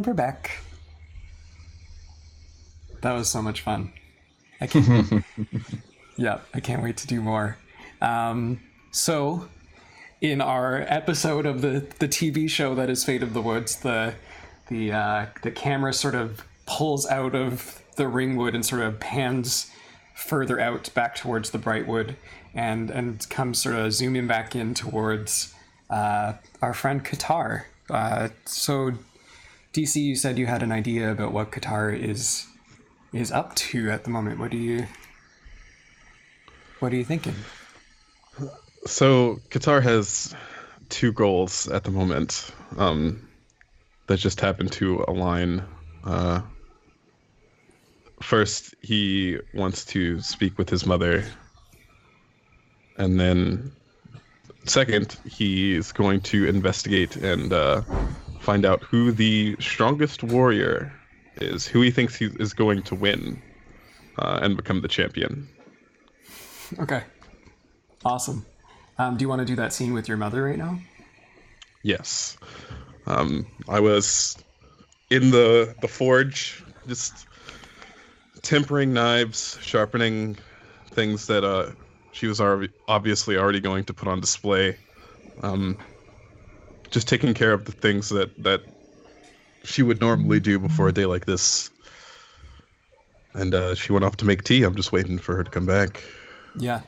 we're back. That was so much fun. I can't. Yeah, I can't wait to do more. So, in our episode of the TV show that is Fate of the Woods, the camera sort of pulls out of the ringwood and sort of pans further out back towards the Brightwood, and comes sort of zooming back in towards our friend Qatar. So, DC, you said you had an idea about what Qatar is up to at the moment. What are you thinking? So Qatar has two goals at the moment that just happen to align. First, he wants to speak with his mother, and then second, he's going to investigate and find out who the strongest warrior is, who he thinks he is going to win and become the champion. Okay. Awesome. Do you want to do that scene with your mother right now? Yes. I was in the forge, just tempering knives, sharpening things that she was obviously already going to put on display. Just taking care of the things that she would normally do before a day like this. And she went off to make tea. I'm just waiting for her to come back. Yeah.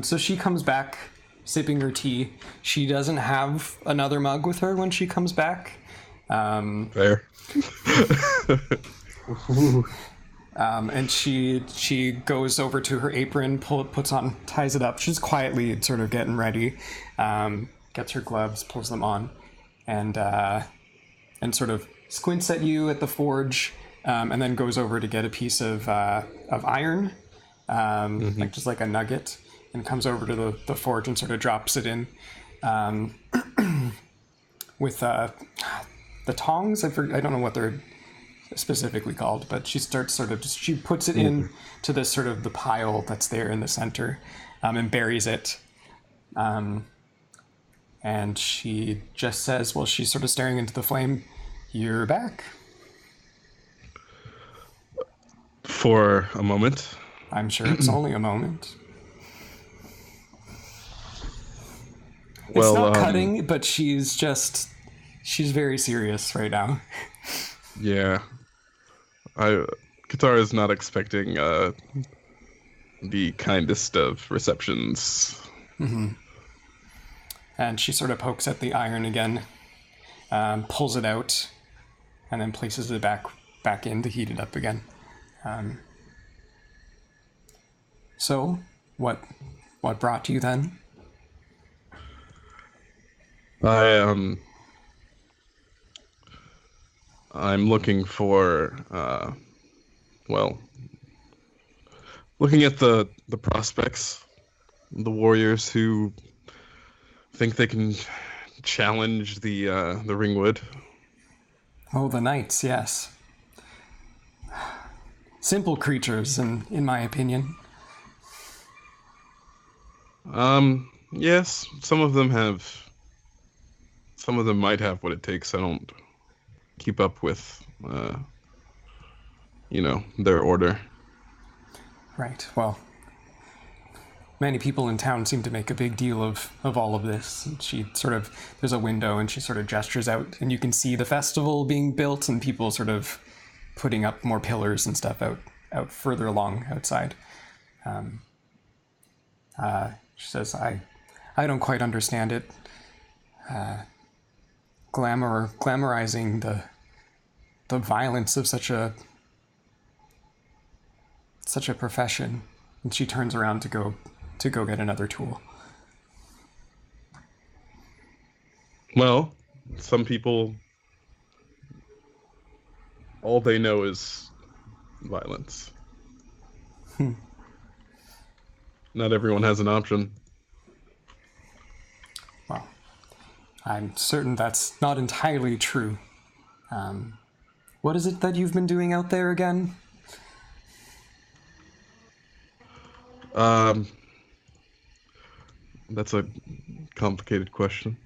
So she comes back sipping her tea. She doesn't have another mug with her when she comes back. Fair. And she goes over to her apron, ties it up. She's quietly sort of getting ready. Gets her gloves, pulls them on, and sort of squints at you at the forge, and then goes over to get a piece of iron, like just like a nugget, and comes over to the forge and sort of drops it in with the tongs. I don't know what they're specifically called, but she starts she puts it in to this sort of the pile that's there in the center, and buries it. And she just says, well, she's sort of staring into the flame, "You're back." For a moment. I'm sure it's only a moment. It's not cutting, but she's very serious right now. Yeah. Qatar is not expecting the kindest of receptions. Mm-hmm. And she sort of pokes at the iron again, pulls it out, and then places it back in to heat it up again. So, what brought you then? I'm looking for looking at the prospects, the warriors who think they can challenge the Ringwood. Oh, the knights, yes. Simple creatures, in my opinion. Yes, some of them might have what it takes. I don't keep up with, their order. Right, well, many people in town seem to make a big deal of all of this. And there's a window and she sort of gestures out, and you can see the festival being built and people sort of putting up more pillars and stuff out further along outside. She says, I don't quite understand it. Glamorizing the violence of such a profession. And she turns around to go get another tool. Well, some people, all they know is violence. Not everyone has an option. Well, I'm certain that's not entirely true. What is it that you've been doing out there again? That's a complicated question.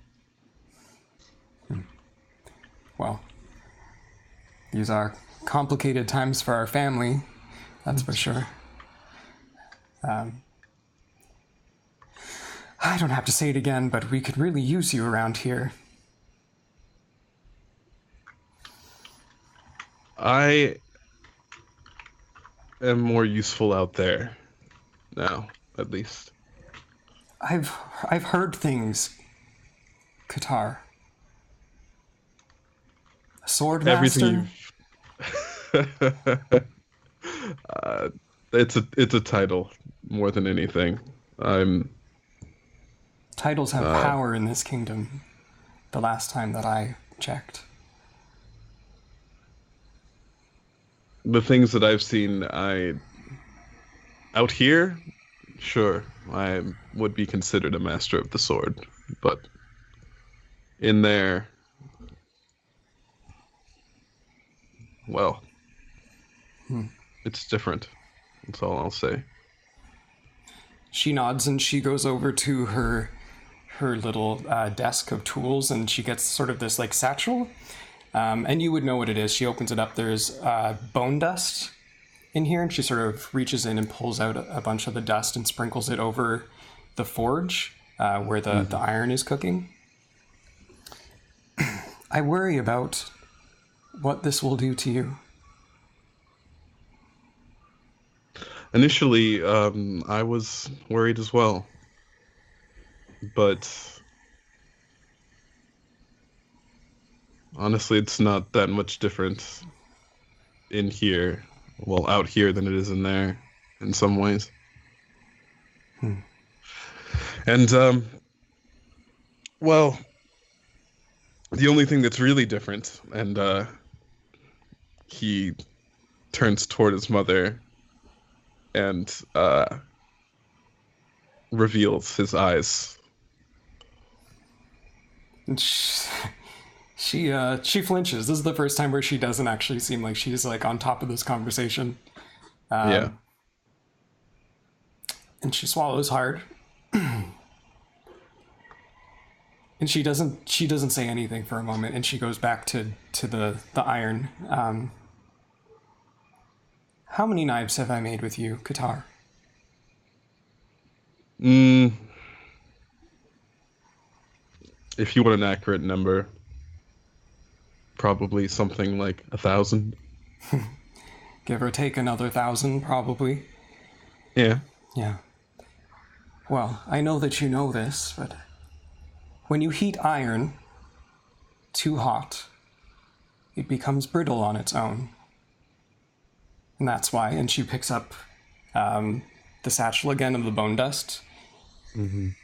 Well, These are complicated times for our family, that's for sure. I don't have to say it again, but we could really use you around here. I am more useful out there now, at least. I've heard things, Katar. A sword master? Everything it's a title more than anything. Titles have power in this kingdom, the last time that I checked. The things that I've seen, out here, sure, I would be considered a master of the sword, but in there, well, it's different. That's all I'll say. She nods and she goes over to her little desk of tools, and she gets sort of this like satchel, and you would know what it is. She opens it up. There's bone dust in here, and she sort of reaches in and pulls out a bunch of the dust and sprinkles it over the forge where the iron is cooking. I worry about what this will do to you. Initially, I was worried as well, but honestly, it's not that much different in here, well, out here than it is in there, in some ways. And, well, the only thing that's really different, and he turns toward his mother and reveals his eyes. And she flinches. This is the first time where she doesn't actually seem like she's like on top of this conversation. Yeah. And she swallows hard. And she doesn't say anything for a moment, and she goes back to the iron. How many knives have I made with you, Katar? If you want an accurate number, probably something like 1,000. Give or take another 1,000, probably. Yeah. Yeah. Well, I know that you know this, but when you heat iron too hot, it becomes brittle on its own. And that's why. And she picks up the satchel again of the bone dust. You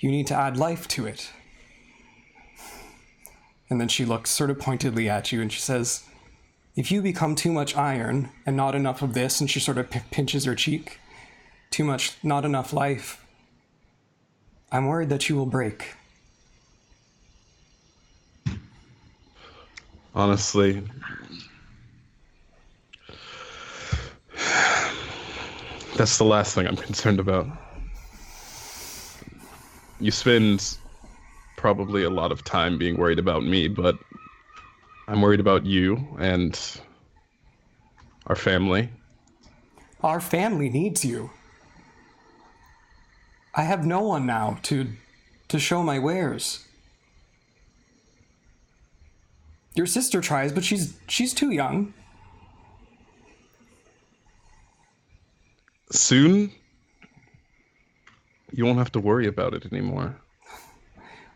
need to add life to it. And then she looks sort of pointedly at you and she says, if you become too much iron and not enough of this, and she sort of pinches her cheek, too much, not enough life, I'm worried that you will break. Honestly, that's the last thing I'm concerned about. You spend probably a lot of time being worried about me, but I'm worried about you and our family. Our family needs you. I have no one now to show my wares. Your sister tries, but she's too young. Soon, you won't have to worry about it anymore.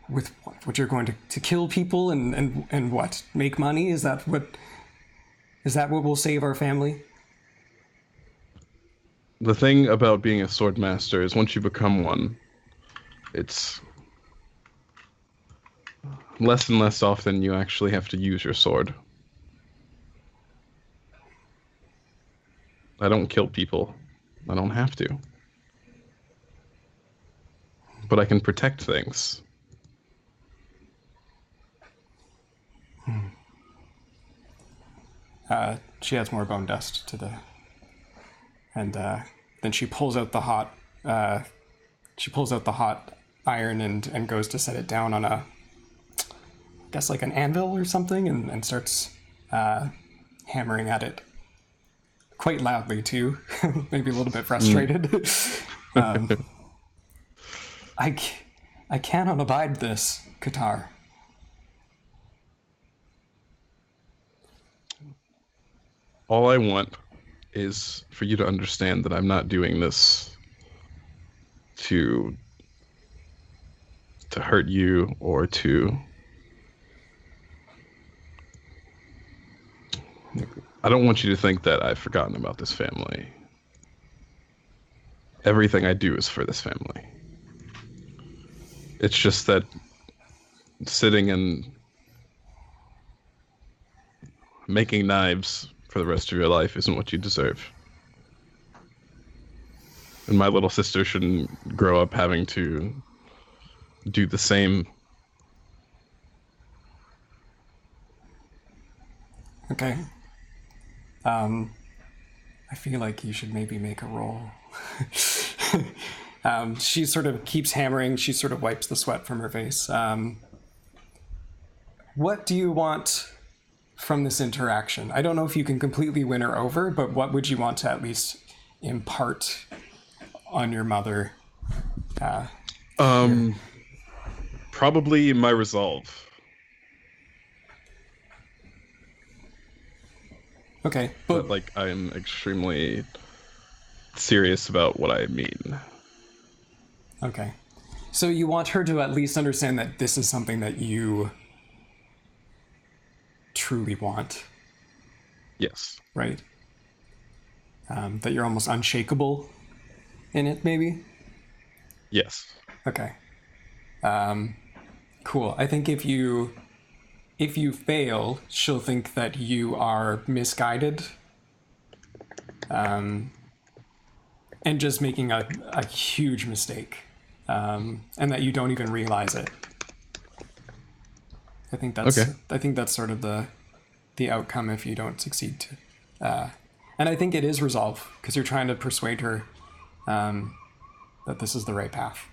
With what you're going to kill people and what? Make money? Is that what will save our family? The thing about being a sword master is once you become one, it's less and less often you actually have to use your sword. I don't kill people. I don't have to. But I can protect things. She adds more bone dust to the... And then she pulls out the hot... she pulls out the hot iron and goes to set it down on a... I guess like an anvil or something, and starts hammering at it. Quite loudly, too. Maybe a little bit frustrated. I cannot abide this, Katar. All I want is for you to understand that I'm not doing this to hurt you or to... I don't want you to think that I've forgotten about this family. Everything I do is for this family. It's just that sitting and making knives for the rest of your life isn't what you deserve. And my little sister shouldn't grow up having to do the same. Okay. I feel like you should maybe make a roll. She sort of keeps hammering. She sort of wipes the sweat from her face. What do you want from this interaction? I don't know if you can completely win her over, but what would you want to at least impart on your mother? Probably my resolve. Okay, but like I'm extremely serious about what I mean. Okay. So you want her to at least understand that this is something that you truly want. Yes. Right? That you're almost unshakable in it, maybe? Yes. Okay. Cool. I think if you fail, she'll think that you are misguided. And just making a huge mistake. And that you don't even realize it. I think that's okay. I think that's sort of the outcome if you don't succeed. And I think it is resolve, because you're trying to persuade her that this is the right path.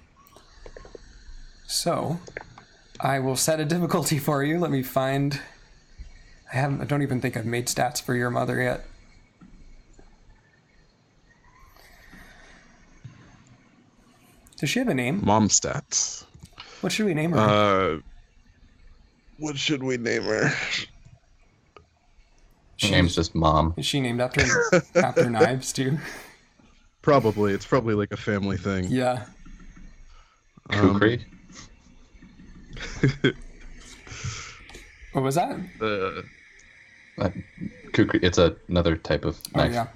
So, I will set a difficulty for you. Let me find... I don't even think I've made stats for your mother yet. Does she have a name? Mom stats. What should we name her? What should we name her? Her name's just Mom. Is she named after knives too? Probably. It's probably like a family thing. Yeah. Kukri? What was that? Kukri. It's another type of knife. Oh, yeah.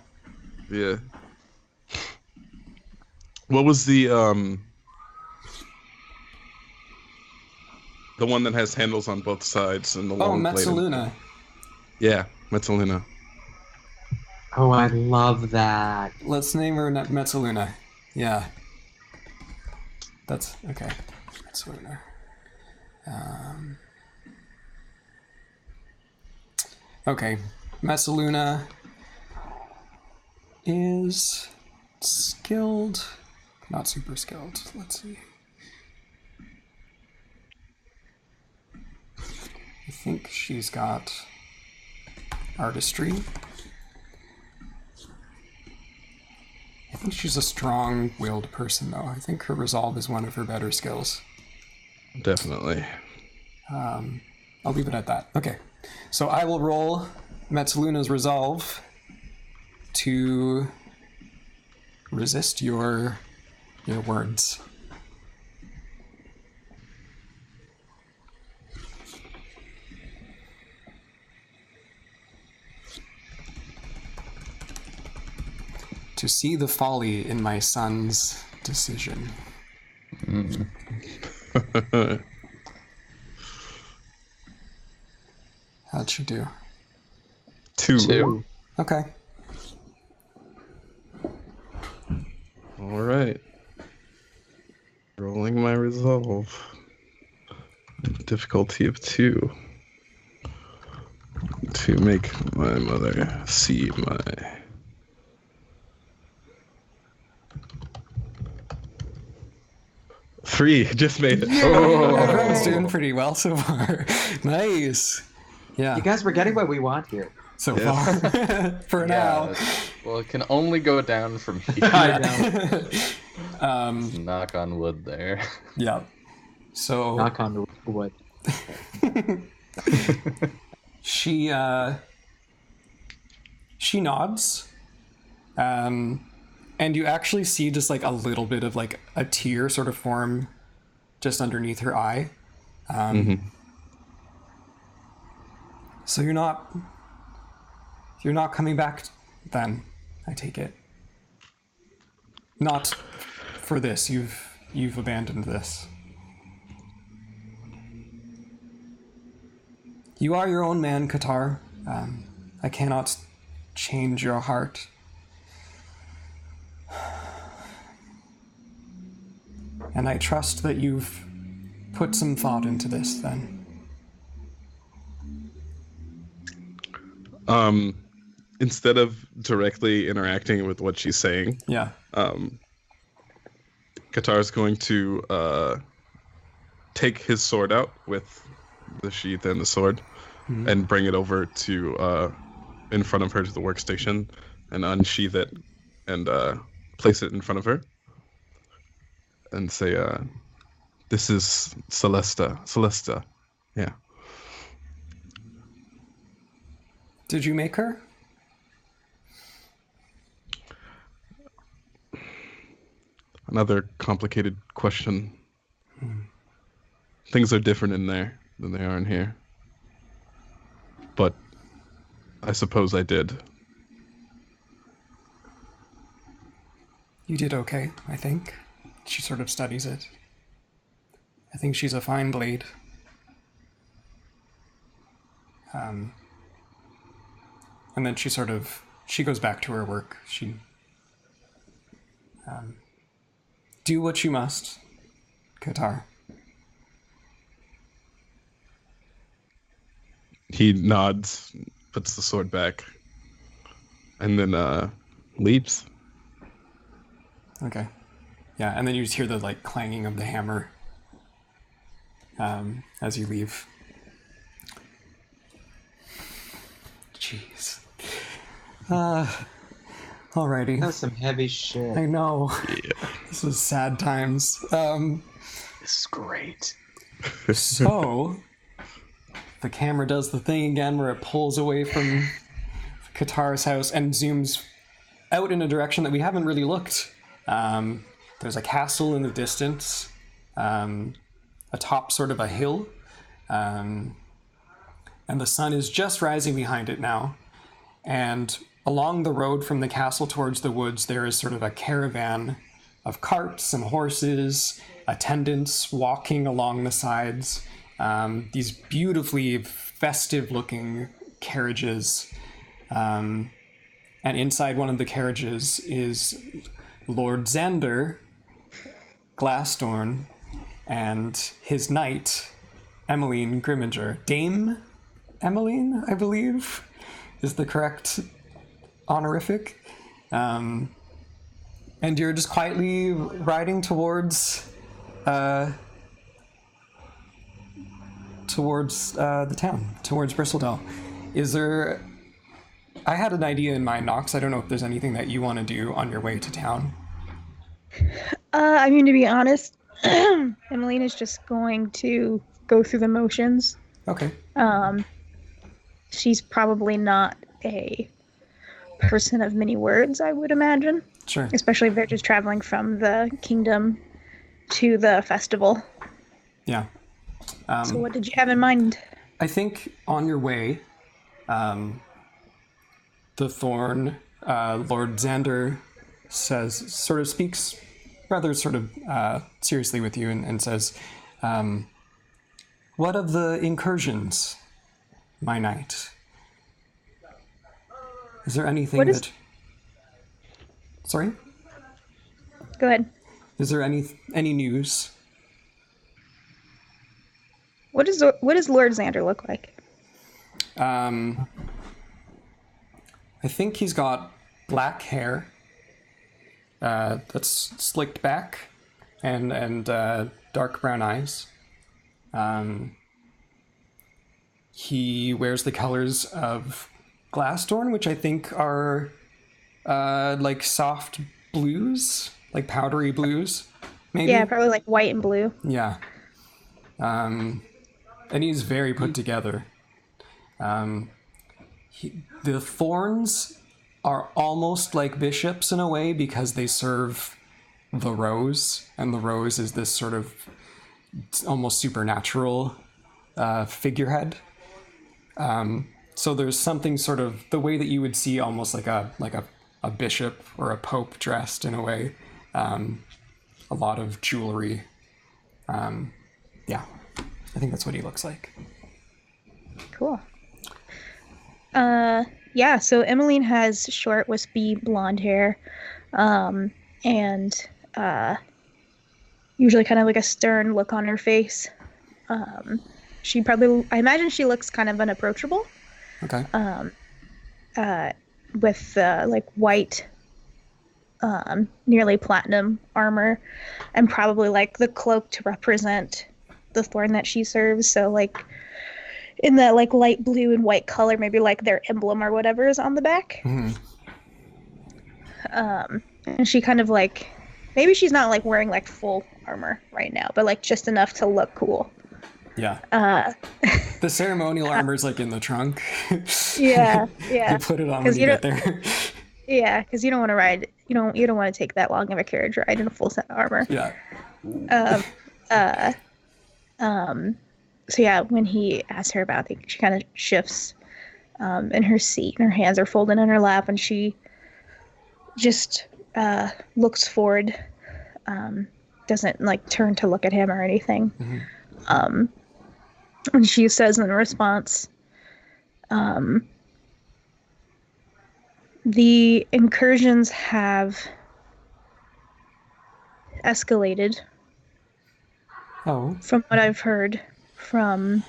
Yeah. What was the one that has handles on both sides and the long blade? Metsaluna. Yeah, Metsaluna. Oh, I love that. Let's name her Metsaluna. Yeah. That's okay. Metsaluna. Okay. Metsaluna is skilled, not super skilled. Let's see. I think she's got artistry. I think she's a strong-willed person, though. I think her resolve is one of her better skills. Definitely. I'll leave it at that. Okay. So I will roll Metsaluna's resolve to resist your words. To see the folly in my son's decision. How'd she do? 2. Okay. All right. Rolling my resolve. Difficulty of 2. To make my mother see my... Three, just made it. Oh. Everyone's doing pretty well so far. Nice. Yeah. You guys were getting what we want here. so Yes. far for now. Well, it can only go down from here. Knock on wood there. Yeah. So Knock on wood. she nods, and you actually see just like a little bit of like a tear sort of form just underneath her eye. So you're not coming back then, I take it. Not for this. You've abandoned this. You are your own man, Qatar. I cannot change your heart. And I trust that you've put some thought into this then. Instead of directly interacting with what she's saying, Yeah. Qatar's going to take his sword out with the sheath and the sword and bring it over to in front of her to the workstation and unsheath it and place it in front of her and say, this is Celesta. Yeah. Did you make her? Another complicated question. Things are different in there than they are in here. But I suppose I did. You did okay, I think. She sort of studies it. I think she's a fine blade. And then she goes back to her work. She do what you must, Qatar. He nods, puts the sword back, and then leaves. Okay. Yeah, and then you just hear the like clanging of the hammer as you leave. Jeez. Alrighty. That's some heavy shit. I know. Yeah. This is sad times. This is great. So, the camera does the thing again where it pulls away from Qatar's house and zooms out in a direction that we haven't really looked. There's a castle in the distance, atop sort of a hill, and the sun is just rising behind it now. And along the road from the castle towards the woods, there is sort of a caravan of carts and horses, attendants walking along the sides. These beautifully festive-looking carriages. And inside one of the carriages is Lord Xander Glassthorn and his knight, Emmeline Grimminger. Dame Emmeline, I believe, is the correct honorific. And you're just quietly riding towards the town, towards Bristledale. Is there... I had an idea in mind, Nox. I don't know if there's anything that you want to do on your way to town. I mean, to be honest, Emmeline is just going to go through the motions. Okay. She's probably not a person of many words, I would imagine. Sure. Especially if they're just traveling from the kingdom to the festival. Yeah. So what did you have in mind? I think on your way, the Thorn, Lord Xander speaks rather seriously with you and says, what of the incursions, my knight? Is there anything Sorry? Go ahead. Is there any news? What does Lord Xander look like? I think he's got black hair that's slicked back and dark brown eyes. He wears the colors of glassthorn, which I think are like soft blues, like powdery blues, maybe. Yeah, probably like white and blue. Yeah. And he's very put together. The Thorns are almost like bishops in a way because they serve the rose, and the rose is this sort of almost supernatural figurehead. So there's something sort of the way that you would see almost like a bishop or a pope dressed in a way. A lot of jewelry. Yeah, I think that's what he looks like. Cool. Yeah, so Emmeline has short, wispy blonde hair, and usually kind of like a stern look on her face. I imagine she looks kind of unapproachable. Okay. With like white, nearly platinum armor, and probably like the cloak to represent the thorn that she serves. So like in that like light blue and white color, maybe like their emblem or whatever is on the back. Mm-hmm. And she kind of like, maybe she's not like wearing like full armor right now, but like just enough to look cool. Yeah. The ceremonial armor's like in the trunk. Yeah. You put it on when you get there. Yeah, because you don't want to ride. You don't want to take that long of a carriage ride in a full set of armor. Yeah. So yeah, when he asks her about it, she kind of shifts in her seat, and her hands are folded in her lap, and she just looks forward. Doesn't like turn to look at him or anything. Mm-hmm. And she says in response, the incursions have escalated. Oh. From what I've heard from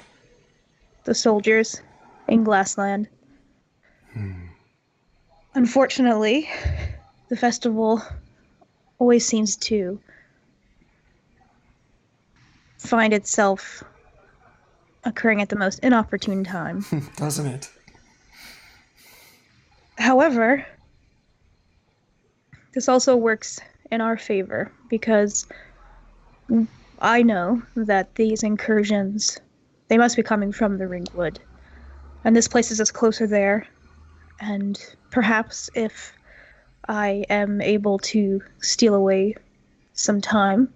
the soldiers in Glassland. Unfortunately, the festival always seems to find itself occurring at the most inopportune time. Doesn't it? However, this also works in our favor because I know that these incursions, they must be coming from the Ringwood. And this places us closer there. And perhaps if I am able to steal away some time,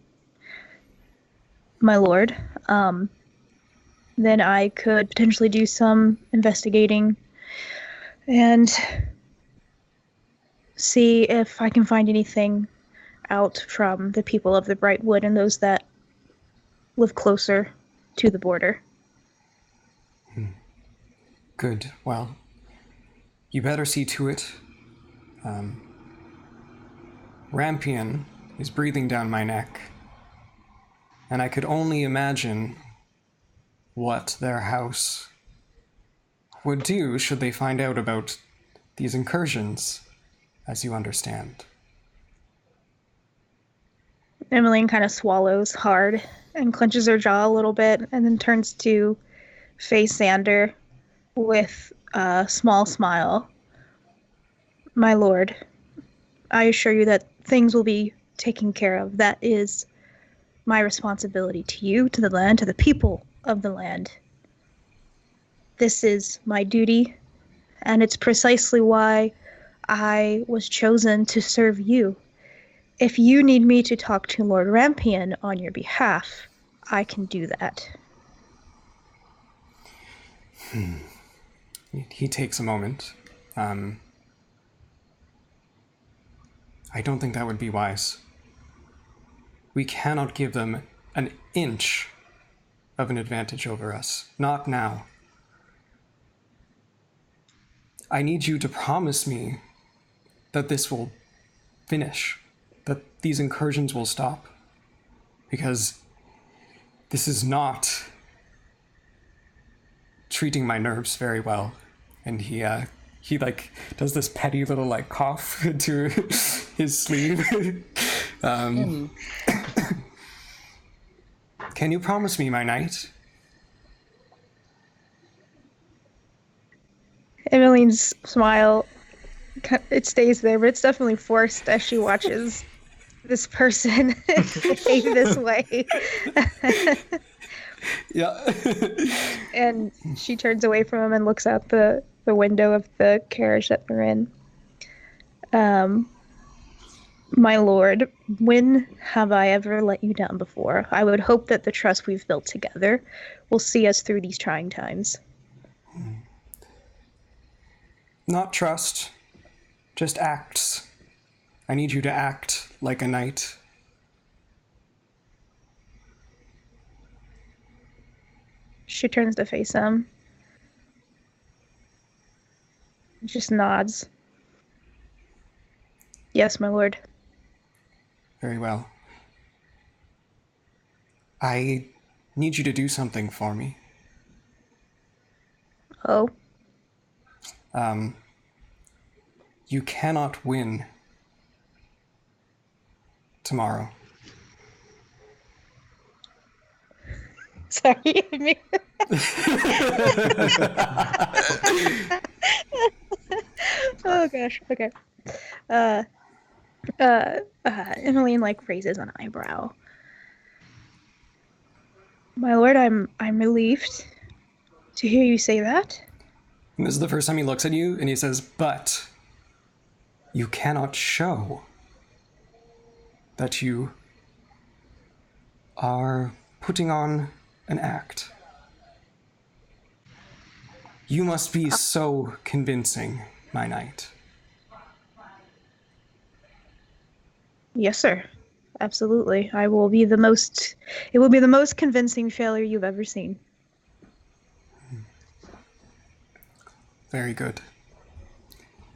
my lord, then I could potentially do some investigating and see if I can find anything out from the people of the Brightwood and those that live closer to the border. Good. Well, you better see to it. Rampion is breathing down my neck, and I could only imagine what their house would do should they find out about these incursions, as you understand. Emmeline kind of swallows hard and clenches her jaw a little bit and then turns to face Xander with a small smile. My lord, I assure you that things will be taken care of. That is my responsibility to you, to the land, to the people of the land. This is my duty, and it's precisely why I was chosen to serve you. If you need me to talk to Lord Rampion on your behalf, I can do that. He takes a moment. I don't think that would be wise. We cannot give them an inch of an advantage over us. Not now. I need you to promise me that this will finish, that these incursions will stop. Because this is not treating my nerves very well. And he like does this petty little like cough into his sleeve. Can you promise me, my knight? Emmeline's smile, it stays there, but it's definitely forced as she watches this person behave this way. Yeah. And she turns away from him and looks out the window of the carriage that they're in. My lord, when have I ever let you down before? I would hope that the trust we've built together will see us through these trying times. Not trust, just acts. I need you to act like a knight. She turns to face him. Just nods. Yes, my lord. Very well. I need you to do something for me. Oh, You cannot win tomorrow. sorry. Oh gosh. Okay. Emmeline raises an eyebrow. My lord, I'm relieved to hear you say that. And this is the first time he looks at you, and he says, but you cannot show that you are putting on an act. You must be so convincing, my knight. Yes, sir. Absolutely. It will be the most convincing failure you've ever seen. Very good.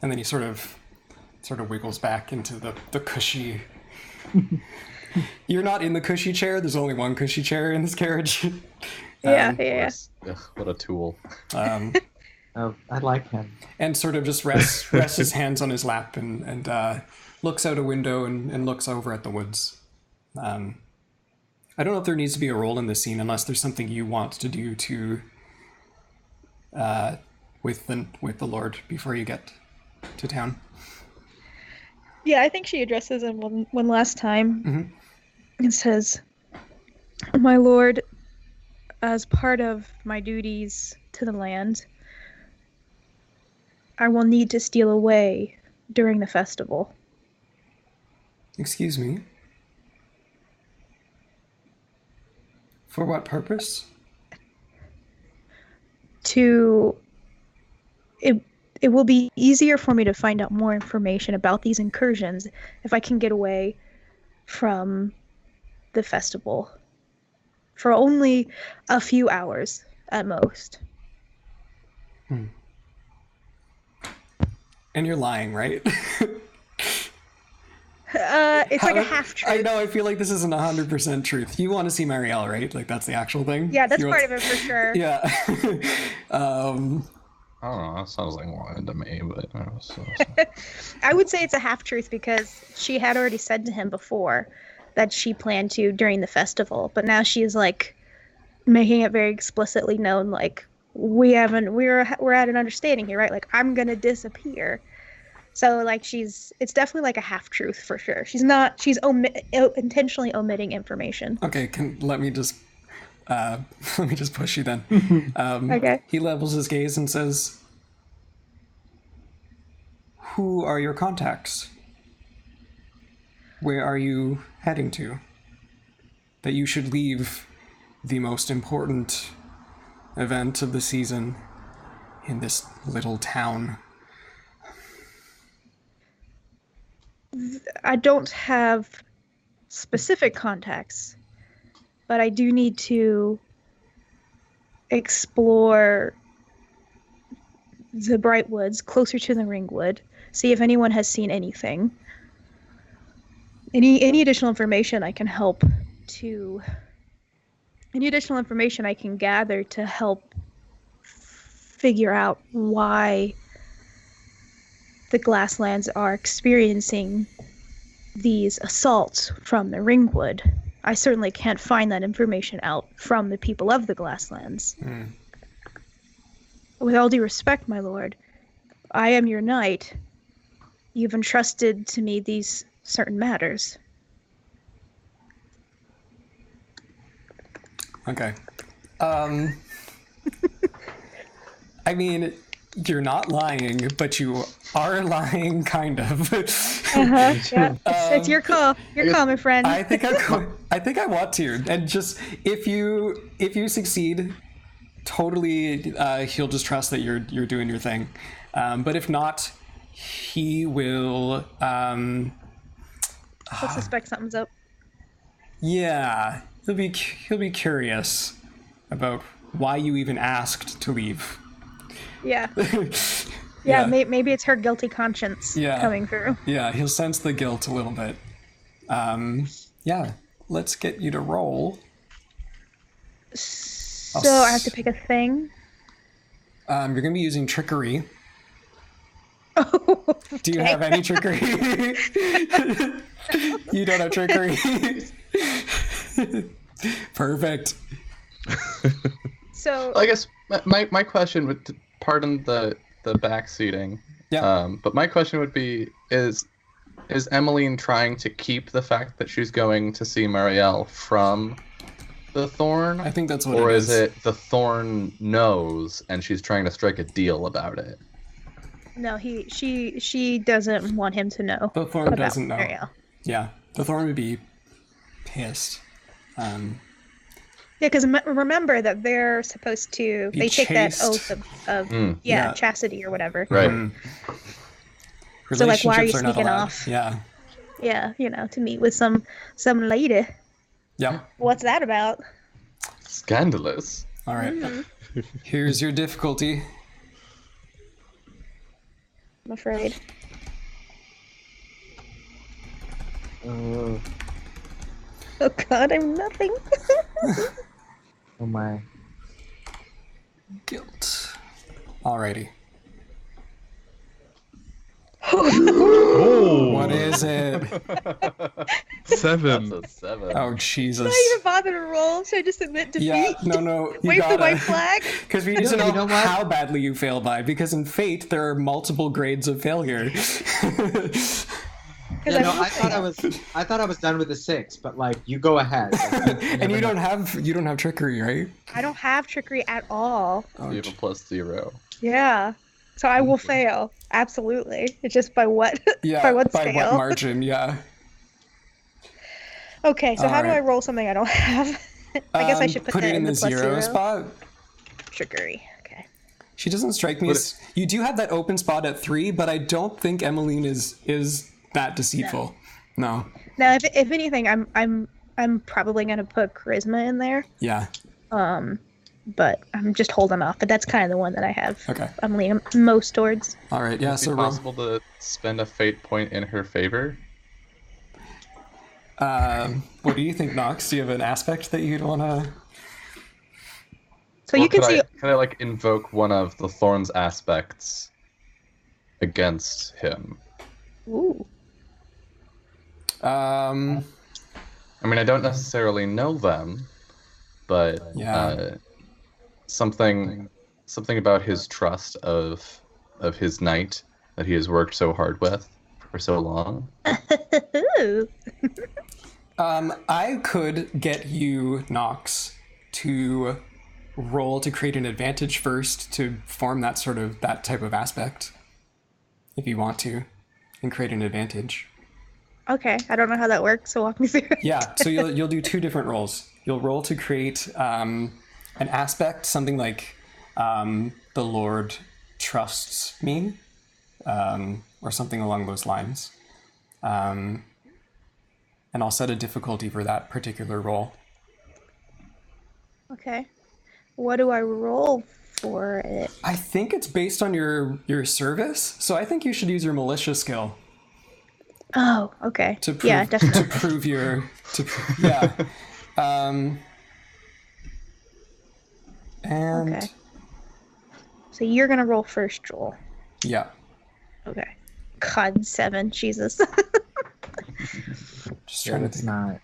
And then he sort of wiggles back into the cushy. You're not in the cushy chair. There's only one cushy chair in this carriage. Yeah. Ugh, what a tool. Oh, I like him. And sort of just rests his hands on his lap and looks out a window and looks over at the woods. I don't know if there needs to be a role in this scene unless there's something you want to do to with the Lord before you get to town. Yeah, I think she addresses him one last time and says, my lord, as part of my duties to the land, I will need to steal away during the festival. Excuse me? For what purpose? It will be easier for me to find out more information about these incursions if I can get away from the festival for only a few hours at most. And you're lying, right? It's like a half-truth. I know, I feel like this isn't 100% truth. You want to see Marielle, right? Like, that's the actual thing? Yeah, that's part of it for sure. Yeah. I don't know, that sounds like lying to me, but... I would say it's a half-truth because she had already said to him before that she planned to during the festival, but now she's, making it very explicitly known, we're at an understanding here, right? I'm gonna disappear. So, it's definitely, a half-truth for sure. She's intentionally omitting information. Okay, let me just push you then. Okay. He levels his gaze and says, who are your contacts? Where are you heading to? That you should leave the most important event of the season in this little town. I don't have specific contacts, but I do need to explore the Brightwoods closer to the Ringwood, see if anyone has seen anything. Any additional information I can gather to help figure out why the Glasslands are experiencing these assaults from the Ringwood. I certainly can't find that information out from the people of the Glasslands. With all due respect, my lord, I am your knight, you've entrusted to me these certain matters. Okay. I mean, you're not lying, but you are lying, kind of. Yeah, it's your call. Your call, my friend. I think I want to, and just if you succeed, totally, he'll just trust that you're doing your thing. But if not, he will. He'll suspect something's up. Yeah, he'll be curious about why you even asked to leave. Yeah. Yeah. Maybe it's her guilty conscience coming through. Yeah, he'll sense the guilt a little bit. Yeah, let's get you to roll. So I have to pick a thing. You're going to be using trickery. Oh, okay. Do you have any trickery? You don't have trickery? Perfect. So I guess my question would, pardon the backseating. Yeah. But my question would be: Is Emmeline trying to keep the fact that she's going to see Marielle from the Thorn? I think that's what or it is it the Thorn knows and she's trying to strike a deal about it? no, she doesn't want him to know. The Thorn about doesn't know. Marielle. Yeah, the Thorn would be pissed. Yeah, because remember that they're supposed to. Be They take that chaste. oath of Yeah. chastity or whatever. Right. So, like, why are you Relationships not sneaking allowed. off? Yeah. Yeah, to meet with some lady. Yeah. What's that about? Scandalous. All right. Here's your difficulty. I'm afraid. Oh, Oh God, I'm nothing. oh my. Guilt. Alrighty. Oh, What is it? 7. That's a 7. Oh, Jesus. Not even bother to roll. Should I just admit defeat? Yeah, no, you Wait for gotta. white flag. Because we need to You know, know what? how badly you fail by, because in Fate, there are multiple grades of failure. Because Yeah, no, I thought I was done with the 6, but like you go ahead. Like, And you never don't have trickery, right? I don't have trickery at all. Oh, You have a +0. Yeah. So I will fail. Absolutely. It's just by what? yeah, by what by scale? what margin, yeah. Okay, so how do Alright. I roll something I don't have? I guess I should put put that it in the plus zero spot. Trickery. Okay. She doesn't strike me as... You do have that open spot at 3, but I don't think Emmeline is that deceitful. No. Now, if anything, I'm probably gonna put charisma in there. Yeah. But I'm just holding off. But that's kind of the one that I have. Okay. I'm leaning most towards. All right. Yeah. Is So it roll. possible to spend a fate point in her favor? What do you think, Nox? Do you have an aspect that you'd want to? So Or you can see. Can I like invoke one of the Thorns aspects against him? Ooh. I mean, I don't necessarily know them, but Yeah. something about his trust of his knight that he has worked so hard with for so long. Ooh. I could get you, Nox, to roll to create an advantage first to form that type of aspect, if you want to, and create an advantage. Okay, I don't know how that works, so walk me through. Yeah, so you'll do 2 different rolls. You'll roll to create an aspect, something like the Lord trusts me, or something along those lines. And I'll set a difficulty for that particular roll. Okay. What do I roll for it? I think it's based on your service, so I think you should use your Malicious Skill Oh, okay. to prove, Yeah, definitely. to prove your... yeah. And... Okay. So you're gonna roll first, Joel. Yeah. Okay. God, 7. Jesus. Just Yeah, trying to it's think. not.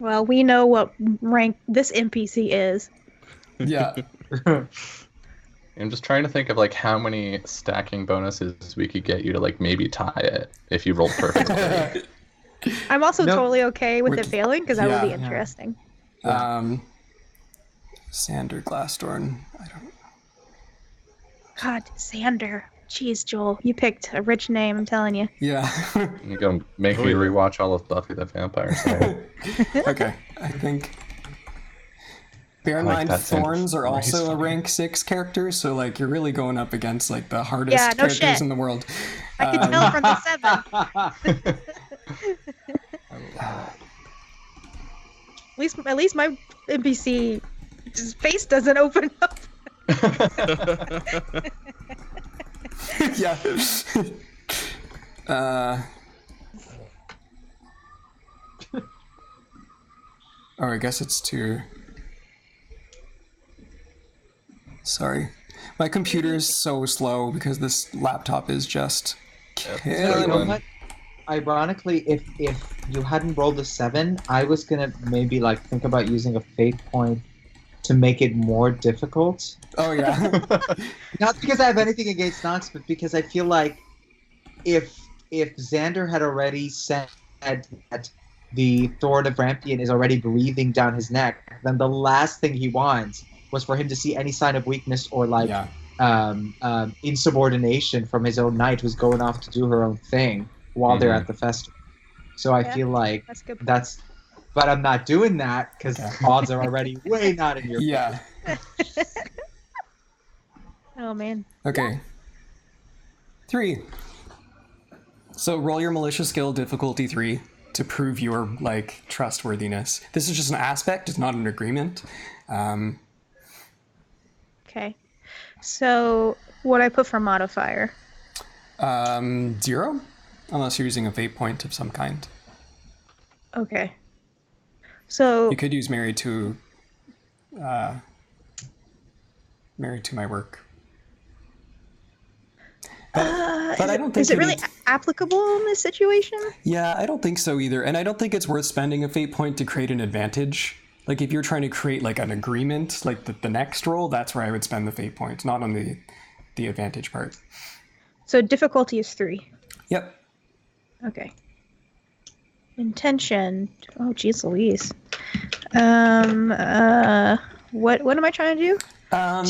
Well, we know what rank this NPC is. Yeah. I'm just trying to think of like how many stacking bonuses we could get you to like maybe tie it if you rolled perfectly. I'm also No. totally okay with it failing because that will be Yeah. interesting. Sander Glassthorn. I don't. God, Xander. Jeez, Joel, you picked a rich name. I'm telling you. Yeah. You go make me rewatch all of Buffy the Vampire Slayer. Okay, I think. Bear in I like mind, that sound of Thorns are race also a fire. rank 6 character, so like you're really going up against like the hardest Yeah, no characters shit. in the world. I can tell from the 7. At least my NPC face doesn't open up. Yeah. Oh, I guess it's 2. Sorry. My computer is so slow because this laptop is just So you killing know me. what? Ironically, if you hadn't rolled a 7, I was gonna maybe like think about using a fate point to make it more difficult. Oh, yeah. Not because I have anything against Nox, but because I feel like if Xander had already said that the Thorn of Rampion is already breathing down his neck, then the last thing he wants was for him to see any sign of weakness or like Yeah. insubordination from his own knight who's going off to do her own thing while they're Mhm. at the festival. So I Yeah, feel like that's a good point. but I'm not doing that because Okay. odds are already way not in your favor. Yeah. Oh man. Okay. 3. So roll your malicious skill difficulty 3 to prove your like trustworthiness. This is just an aspect, it's not an agreement. Okay. So what I put for modifier? 0, unless you're using a fate point of some kind. Okay. So You could use married to my work. But I don't think is it you really need- applicable in this situation? Yeah, I don't think so either. And I don't think it's worth spending a fate point to create an advantage. Like if you're trying to create like an agreement, like the next roll, that's where I would spend the fate points, not on the advantage part. So difficulty is 3. Yep. Okay. Intention. Oh, geez, Louise. What am I trying to do?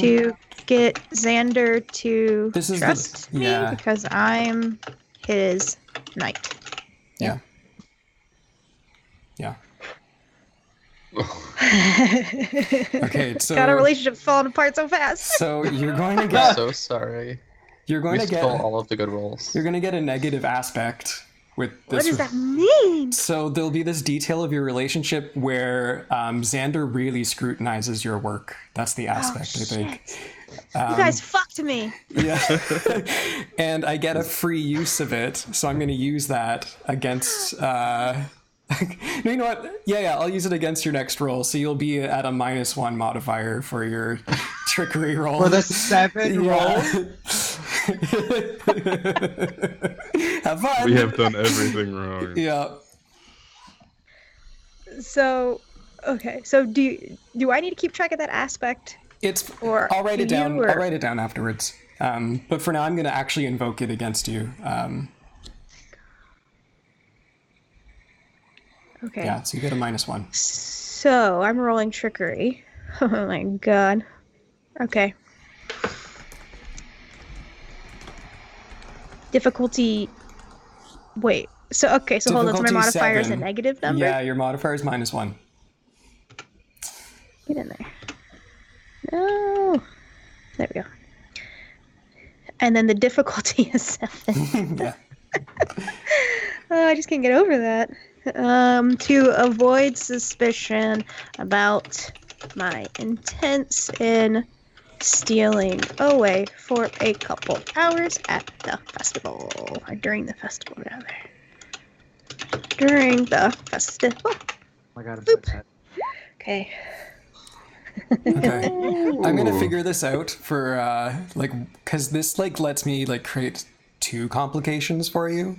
To get Xander to This is trust me yeah. because I'm his knight. Yeah. Yeah. Okay, so God, our relationship's falling apart so fast. so you're going to I'm get so sorry. you're going We to get stole all of the good rolls. you're going to get a negative aspect with this. What does that mean? So there'll be this detail of your relationship where Xander really scrutinizes your work. That's the aspect, I think. You guys fucked me. Yeah. And I get a free use of it, so I'm going to use that against... no, you know what? Yeah, I'll use it against your next roll, so you'll be at a -1 modifier for your trickery roll. For the 7 roll? Have fun! We have done everything wrong. Yeah. So, okay. So do I need to keep track of that aspect? Or I'll write it do down. you, or- I'll write it down afterwards. But for now, I'm going to actually invoke it against you. Okay. Yeah, so you get a -1. So I'm rolling trickery. Oh my god. Okay. Difficulty. Wait. So okay. So hold on. So my Difficulty modifier is a 7. negative number. Yeah, your modifier is -1. Get in there. No. There we go. And then the difficulty is 7. Yeah. Oh, I just can't get over that. To avoid suspicion about my intents in stealing away for a couple hours at the festival. Or during the festival, rather. During the festival. Oh my god, I'm Boop. so sad. Okay. Okay. I'm gonna figure this out for because this like lets me like create 2 complications for you.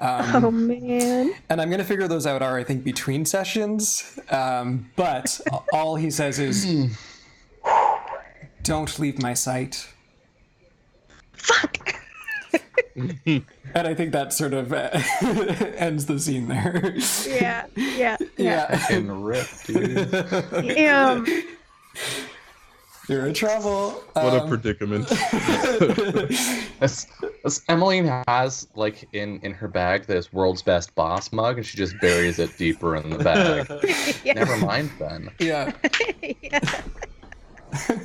Oh man. And I'm going to figure those out I think, between sessions. But all he says is, don't leave my sight. Fuck! And I think that sort of ends the scene there. Yeah. Fucking rip, dude. You're in trouble. What a predicament. As Emmeline has, like, in her bag, this world's best boss mug, and she just buries it deeper in the bag. Yeah. Never mind, then. Yeah. Yeah.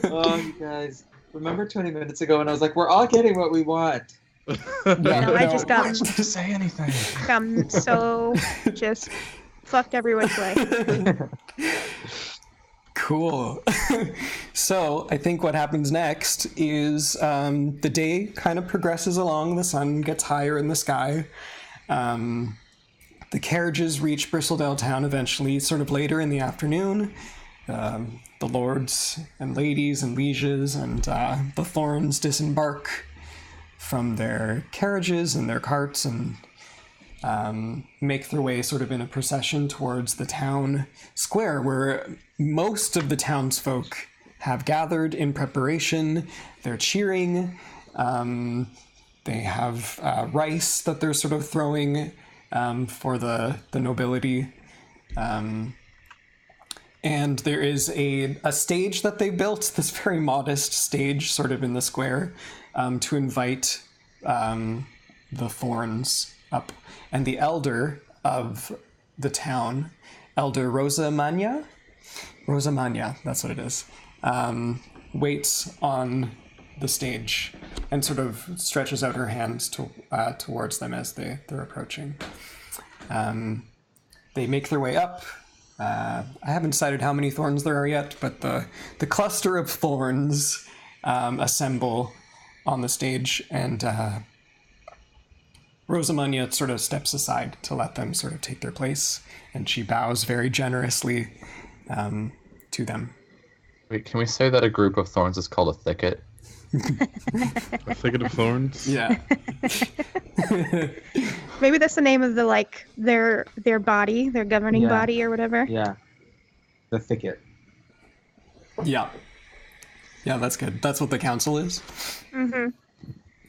Oh, you guys. Remember 20 minutes ago when I was like, we're all getting what we want. No, I just got Why didn't you say anything? so just fucked everyone's way. Cool. So I think what happens next is the day kind of progresses along. The sun gets higher in the sky. The carriages reach Bristledale town eventually, sort of later in the afternoon. The lords and ladies and lieges and the Thorns disembark from their carriages and their carts and make their way sort of in a procession towards the town square, where most of the townsfolk have gathered in preparation. They're cheering. They have rice that they're sort of throwing for the nobility. And there is a stage that they built, this very modest stage sort of in the square, to invite the Thorns up. And the elder of the town, Elder Rosamania, that's what it is, waits on the stage and sort of stretches out her hands towards them as they're approaching. They make their way up. I haven't decided how many thorns there are yet, but the cluster of thorns assemble on the stage, and Rosamania sort of steps aside to let them sort of take their place, and she bows very generously to them. Wait, can we say that a group of thorns is called a thicket? A thicket of thorns? Yeah. Maybe that's the name of their body, their governing body or whatever. Yeah. The thicket. Yeah. Yeah, that's good. That's what the council is. Mm-hmm.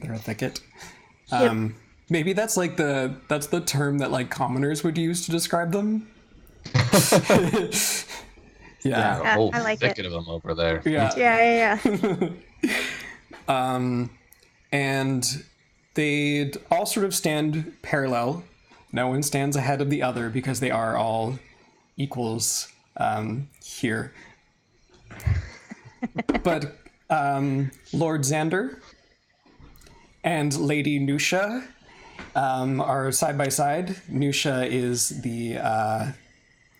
They're a thicket. Yep. Maybe that's that's the term that like commoners would use to describe them. Yeah. A whole I like thicket of them over there. Yeah. Yeah. And they all sort of stand parallel. No one stands ahead of the other because they are all equals here. But Lord Xander and Lady Nusha are side by side. Nusha is the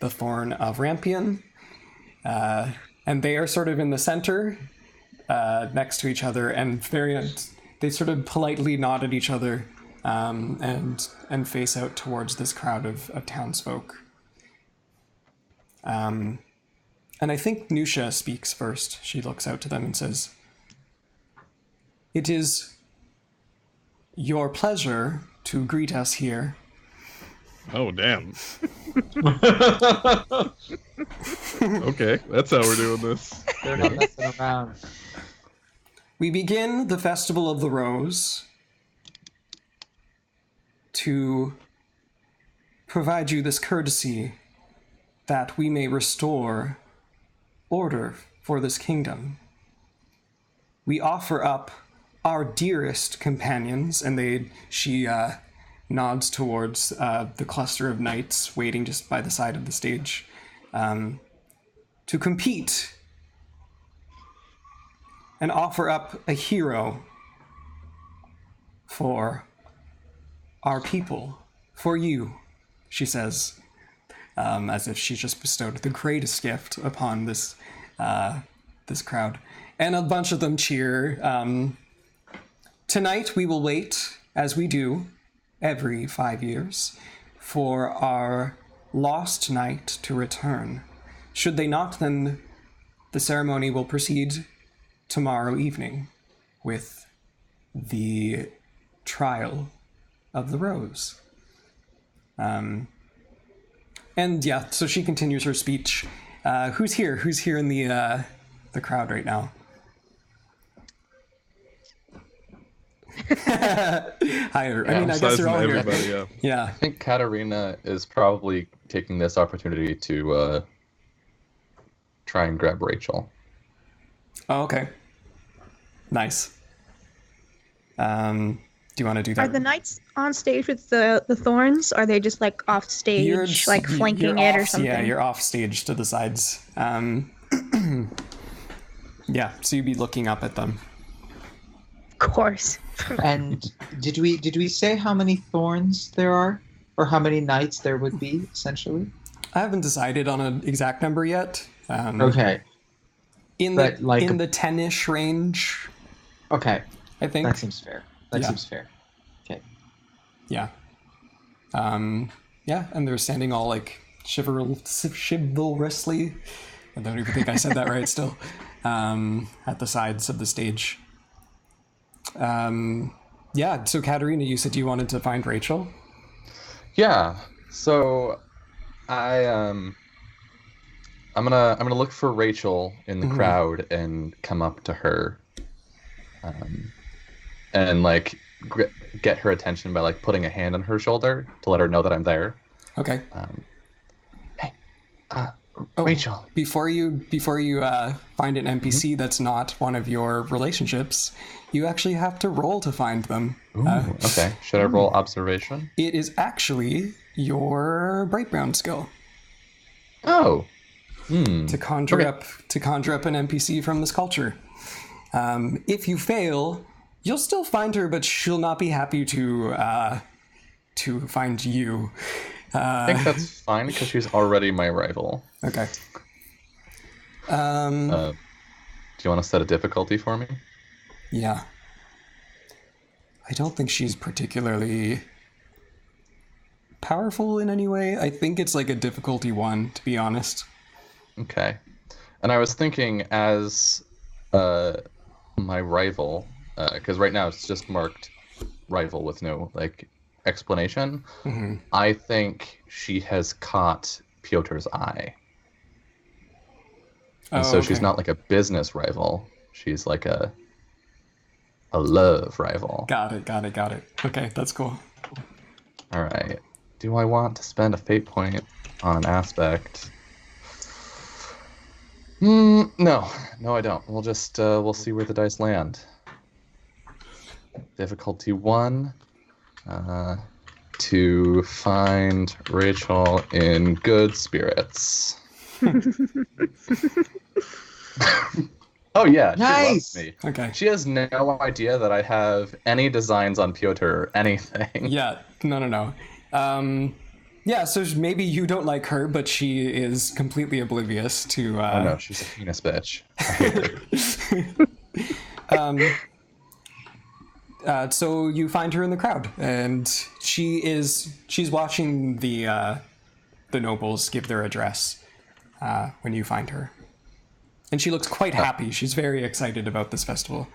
Thorn of Rampion, and they are sort of in the center, next to each other, and they sort of politely nod at each other, and face out towards this crowd of townsfolk. And I think Nusha speaks first. She looks out to them and says, "It is your pleasure to greet us here." Oh, damn. Okay, that's how we're doing this. They're not messing around. We begin the Festival of the Rose to provide you this courtesy that we may restore order for this kingdom. We offer up our dearest companions, and she nods towards the cluster of knights waiting just by the side of the stage, to compete and offer up a hero for our people, for you, she says, as if she just bestowed the greatest gift upon this crowd. And a bunch of them cheer. Tonight we will wait, as we do every 5 years, for our lost knight to return. Should they not, then the ceremony will proceed tomorrow evening with the trial of the rose. And yeah, so she continues her speech. Who's here? Who's here in the crowd right now? Hi, I mean, I guess Besides you're all here. everybody, yeah. Yeah. I think Katarina is probably taking this opportunity to try and grab Rachel. Oh, okay. Nice. Do you want to do that? Are the knights on stage with the thorns? Are they just like off stage, like flanking you're it or off- something? Yeah, you're off stage to the sides. Yeah, so you'd be looking up at them. Of course. And did we say how many thorns there are, or how many knights there would be essentially? I haven't decided on an exact number yet. Okay. In But, the like, in the 10-ish range, Okay. I think. That seems fair. That Yeah. seems fair. Okay. Yeah. Yeah, and they're standing all like chivalrously. I don't even think I said that right still. At the sides of the stage. Yeah, so Katarina, you said you wanted to find Rachel? Yeah. So I'm gonna look for Rachel in the crowd and come up to her, and like get her attention by like putting a hand on her shoulder to let her know that I'm there. Okay. Hey, Oh, Rachel. Before you find an NPC that's not one of your relationships, you actually have to roll to find them. Ooh, okay. Should I roll observation? It is actually your Brightbound skill Oh. to conjure Okay. up an NPC from this culture. If you fail, you'll still find her, but she'll not be happy to find you. I think that's fine because she's already my rival. Okay. Do you want to set a difficulty for me? Yeah. I don't think she's particularly powerful in any way. I think it's like a difficulty 1, to be honest. Okay. And I was thinking as my rival, because right now it's just marked rival with no like explanation. I think she has caught Piotr's eye. And so she's okay. not like a business rival. She's like a love rival. Got it. Okay, that's cool. All right. Do I want to spend a fate point on an aspect? No, I don't. We'll just we'll see where the dice land. Difficulty 1. To find Rachel in good spirits. Oh yeah, she Nice! loves me. Okay. She has no idea that I have any designs on Piotr or anything. Yeah. No. Yeah, so maybe you don't like her, but she is completely oblivious to... Oh no, she's a penis bitch. I hate her. So you find her in the crowd, and she's watching the nobles give their address when you find her. And she looks quite happy. She's very excited about this festival.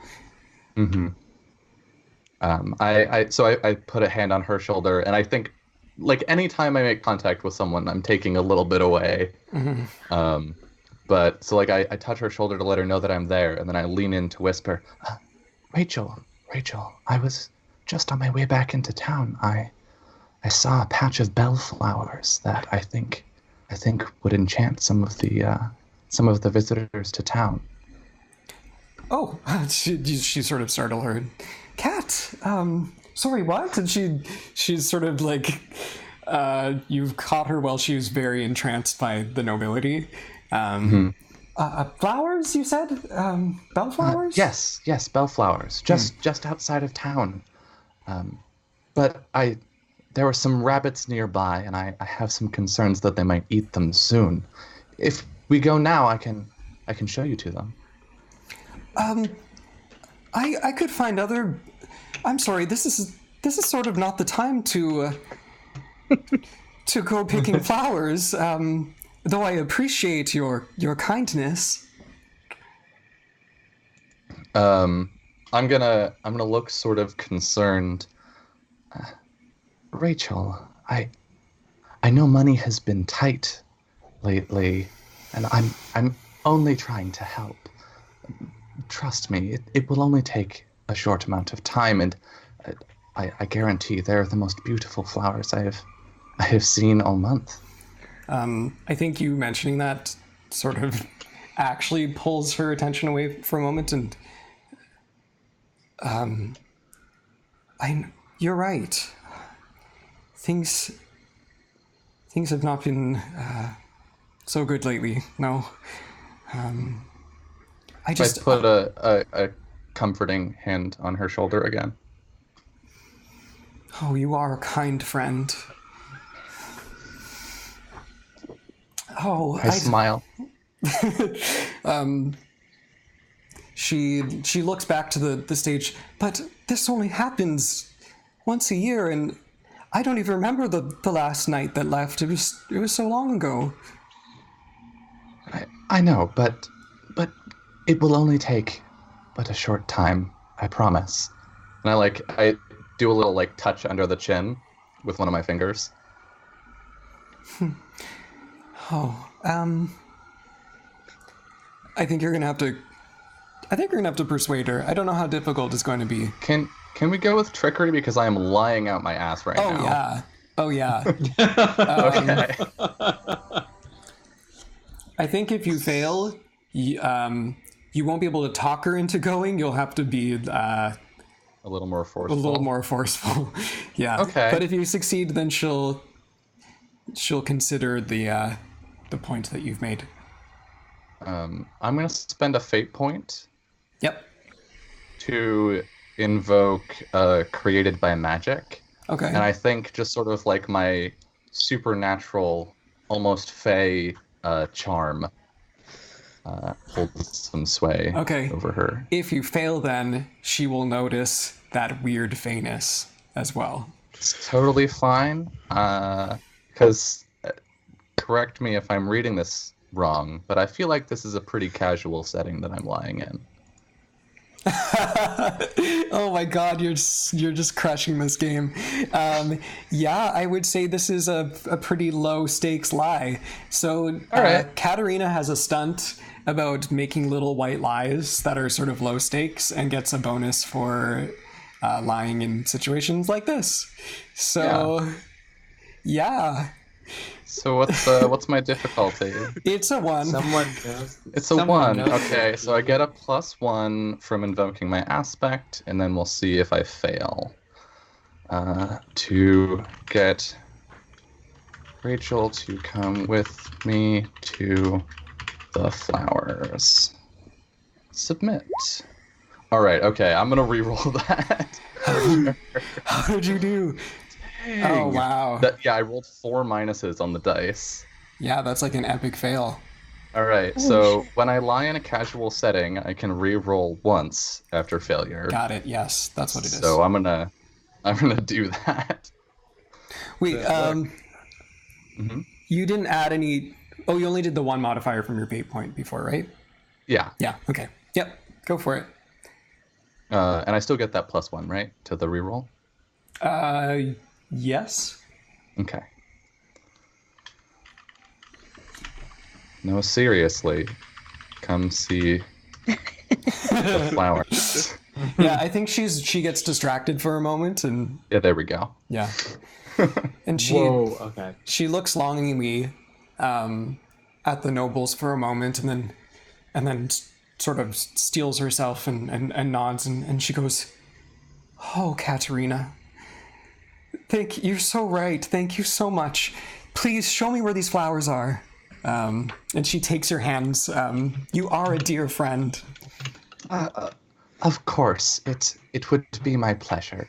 I put a hand on her shoulder, and I think, like, anytime I make contact with someone, I'm taking a little bit away. But so, like, I touch her shoulder to let her know that I'm there, and then I lean in to whisper, Rachel, I was just on my way back into town. I saw a patch of bellflowers that I think would enchant some of the visitors to town. Oh, she sort of startled her. Cat, sorry, what? And she's sort of like, you've caught her while she was very entranced by the nobility. Flowers, you said? Bellflowers? Yes, bellflowers, just outside of town. But there were some rabbits nearby, and I have some concerns that they might eat them soon. If we go now, I can show you to them. I could find other. I'm sorry. This is sort of not the time to go picking flowers. Though I appreciate your kindness. I'm gonna look sort of concerned. Rachel, I know money has been tight lately, and I'm only trying to help. Trust me, it will only take a short amount of time, and I guarantee they're the most beautiful flowers I have seen all month. I think you mentioning that sort of actually pulls her attention away for a moment, and you're right. Things have not been so good lately. No. I put a comforting hand on her shoulder again. Oh, you are a kind friend. Oh, I smile. She looks back to the stage, but this only happens once a year, and I don't even remember the last night that left. It was so long ago. I know, but it will only take but a short time, I promise. And I do a little touch under the chin with one of my fingers. I think you're gonna have to persuade her. I don't know how difficult it's going to be. Can we go with trickery, because I am lying out my ass right now? Oh yeah. Okay. I think if you fail, you won't be able to talk her into going. You'll have to be a little more forceful. A little more forceful. Yeah. Okay. But if you succeed, then she'll consider the point that you've made. I'm gonna spend a fate point. Yep. To invoke created by magic. Okay. And I think just sort of like my supernatural, almost fey charm holds some sway over her. If you fail, then she will notice that weird fayness as well. It's totally fine. Because, correct me if I'm reading this wrong, but I feel like this is a pretty casual setting that I'm lying in. Oh my god, you're just crushing this game. Yeah, I would say this is a pretty low stakes lie. So Katarina has a stunt about making little white lies that are sort of low stakes and gets a bonus for lying in situations like this. So yeah. So what's my difficulty? It's a 1. Someone knows. It's a 1. Okay, so I get a +1 from invoking my aspect, and then we'll see if I fail. To get Rachel to come with me to the flowers. Submit. All right. Okay, I'm gonna re-roll that. How did you do? Dang. Oh wow. I rolled 4 minuses on the dice. Yeah, that's like an epic fail. All right, so when I lie in a casual setting, I can re-roll once after failure. Got it. Yes, that's what it is. So I'm gonna do that. Wait, you didn't add any. Oh, you only did the 1 modifier from your fate point before, right? Yeah. Yeah. Okay. Yep. Go for it. And I still get that +1, right, to the re-roll? Yes. Okay. No, seriously. Come see the flowers. Yeah, I think she gets distracted for a moment, and Yeah, there we go. yeah, and she looks longingly at the nobles for a moment, and then sort of steels herself and nods, and she goes, "Oh, Katarina. You're so right. Thank you so much. Please show me where these flowers are." And she takes her hands. You are a dear friend. Of course, it would be my pleasure.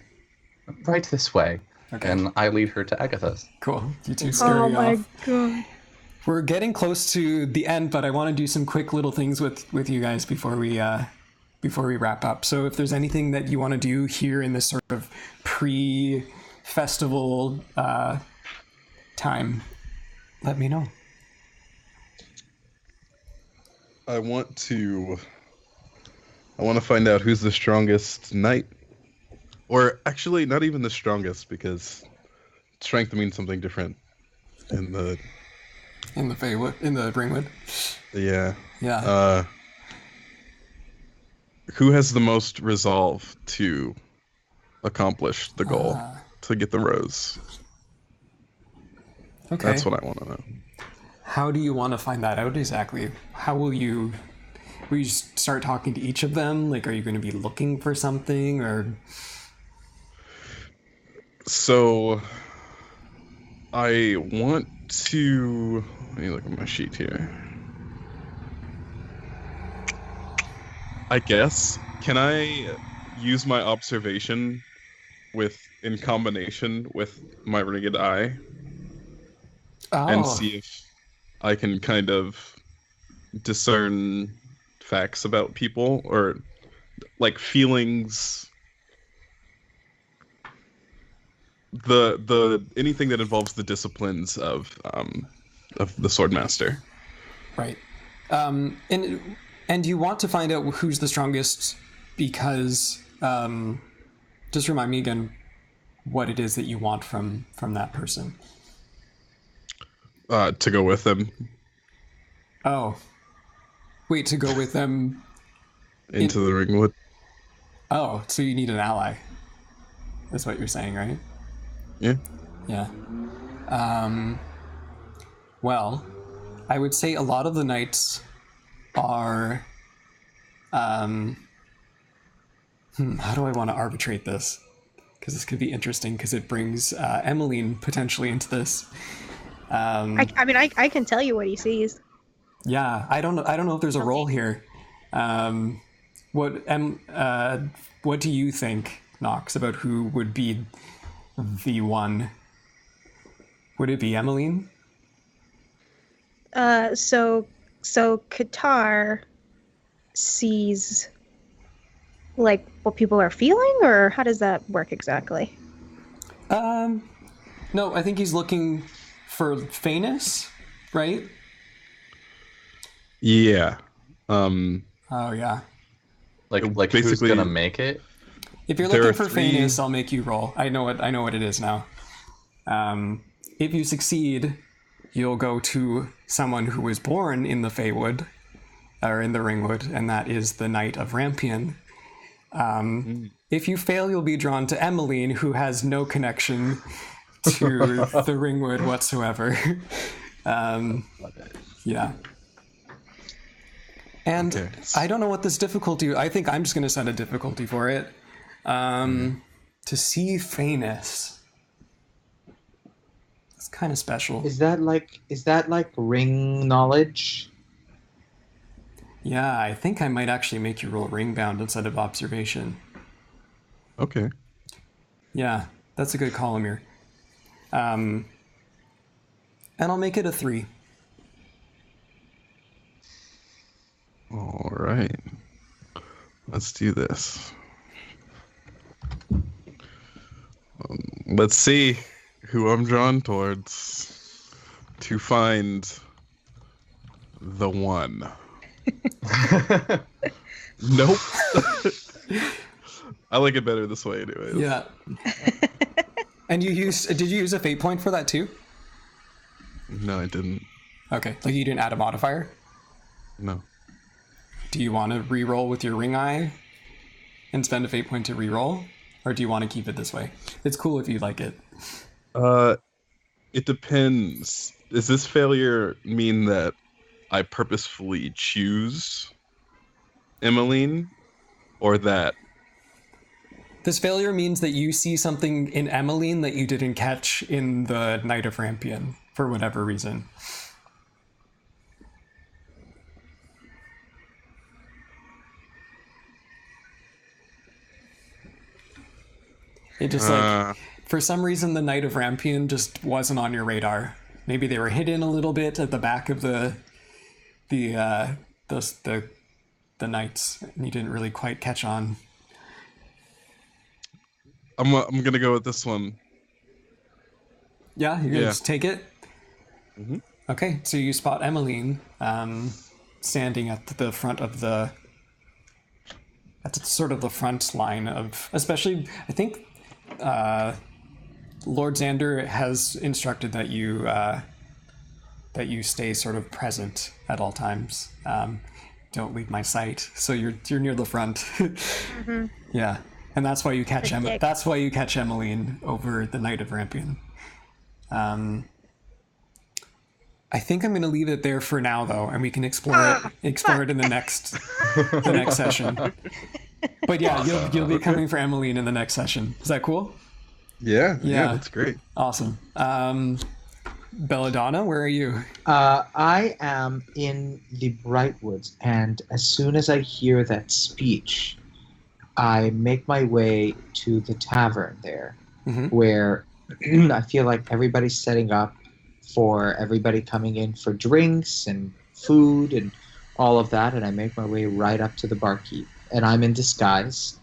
Right this way. Okay. And I lead her to Agatha's. Cool. You two scurry off. Oh my god. We're getting close to the end, but I want to do some quick little things with you guys before we wrap up. So if there's anything that you want to do here in this sort of pre-festival time, let me know. I want to find out who's the strongest knight. Or actually, not even the strongest, because strength means something different in the Ringwood. Yeah. Yeah. who has the most resolve to accomplish the goal, to get the rose. Okay. That's what I want to know. How do you want to find that out exactly? How will you just start talking to each of them? Like, are you going to be looking for something, or? So, I want to... Let me look at my sheet here. I guess, can I use my observation in combination with my ringed eye and see if I can kind of discern facts about people, or like feelings, the anything that involves the disciplines of the swordmaster. Right. And you want to find out who's the strongest because just remind me again what it is that you want from that person. To go with them. Oh. Wait, to go with them into the ringwood. Oh, so you need an ally. That's what you're saying, right? Yeah. Yeah. Well, I would say a lot of the knights are how do I want to arbitrate this? Because this could be interesting because it brings Emmeline potentially into this. I mean, I can tell you what he sees. Yeah, I don't know if there's a role here. What do you think, Knox, about who would be the one? Would it be Emmeline? So Qatar sees like what people are feeling, or how does that work exactly? No, I think he's looking for famous, right? Yeah. Oh yeah. Like basically, who's gonna make it? If you're looking for famous, I'll make you roll. I know what it is now. If you succeed, you'll go to someone who was born in the Feywood, or in the Ringwood, and that is the Knight of Rampion. If you fail, you'll be drawn to Emmeline, who has no connection to the Ringwood whatsoever. Yeah. And okay. I don't know what this difficulty... I think I'm just going to set a difficulty for it. To see famous. It's kind of special. Is that like ring knowledge? Yeah, I think I might actually make you roll ringbound instead of observation. Okay. Yeah, that's a good call, Amir. And I'll make it a 3. All right. Let's do this. Let's see who I'm drawn towards to find the one. Nope. I like it better this way anyways. Yeah. And did you use a fate point for that too? No, I didn't. Okay, like you didn't add a modifier? No. Do you want to re-roll with your ring eye and spend a fate point to re-roll? Or do you want to keep it this way? It's cool if you like it. It depends. Does this failure mean that I purposefully choose Emmeline, or that... This failure means that you see something in Emmeline that you didn't catch in the Knight of Rampion, for whatever reason. It just like, for some reason, the Knight of Rampion just wasn't on your radar. Maybe they were hidden a little bit at the back of the knights, and you didn't really quite catch on. I'm gonna go with this one. Yeah, you're gonna just take it? Mm-hmm. Okay, so you spot Emmeline standing at the front of at sort of the front line of, especially, I think Lord Xander has instructed that you stay sort of present at all times. don't leave my sight. So you're near the front. Mm-hmm. Yeah, and that's why you catch Good dick. That's why you catch Emmeline over the Knight of Rampion. I think I'm going to leave it there for now, though, and we can explore it in the next session. But yeah, you'll be coming for Emmeline in the next session. Is that cool? Yeah, that's great. Awesome. Belladonna, where are you? I am in the Brightwoods, and as soon as I hear that speech, I make my way to the tavern there, where I feel like everybody's setting up for everybody coming in for drinks and food and all of that, and I make my way right up to the barkeep, and I'm in disguise.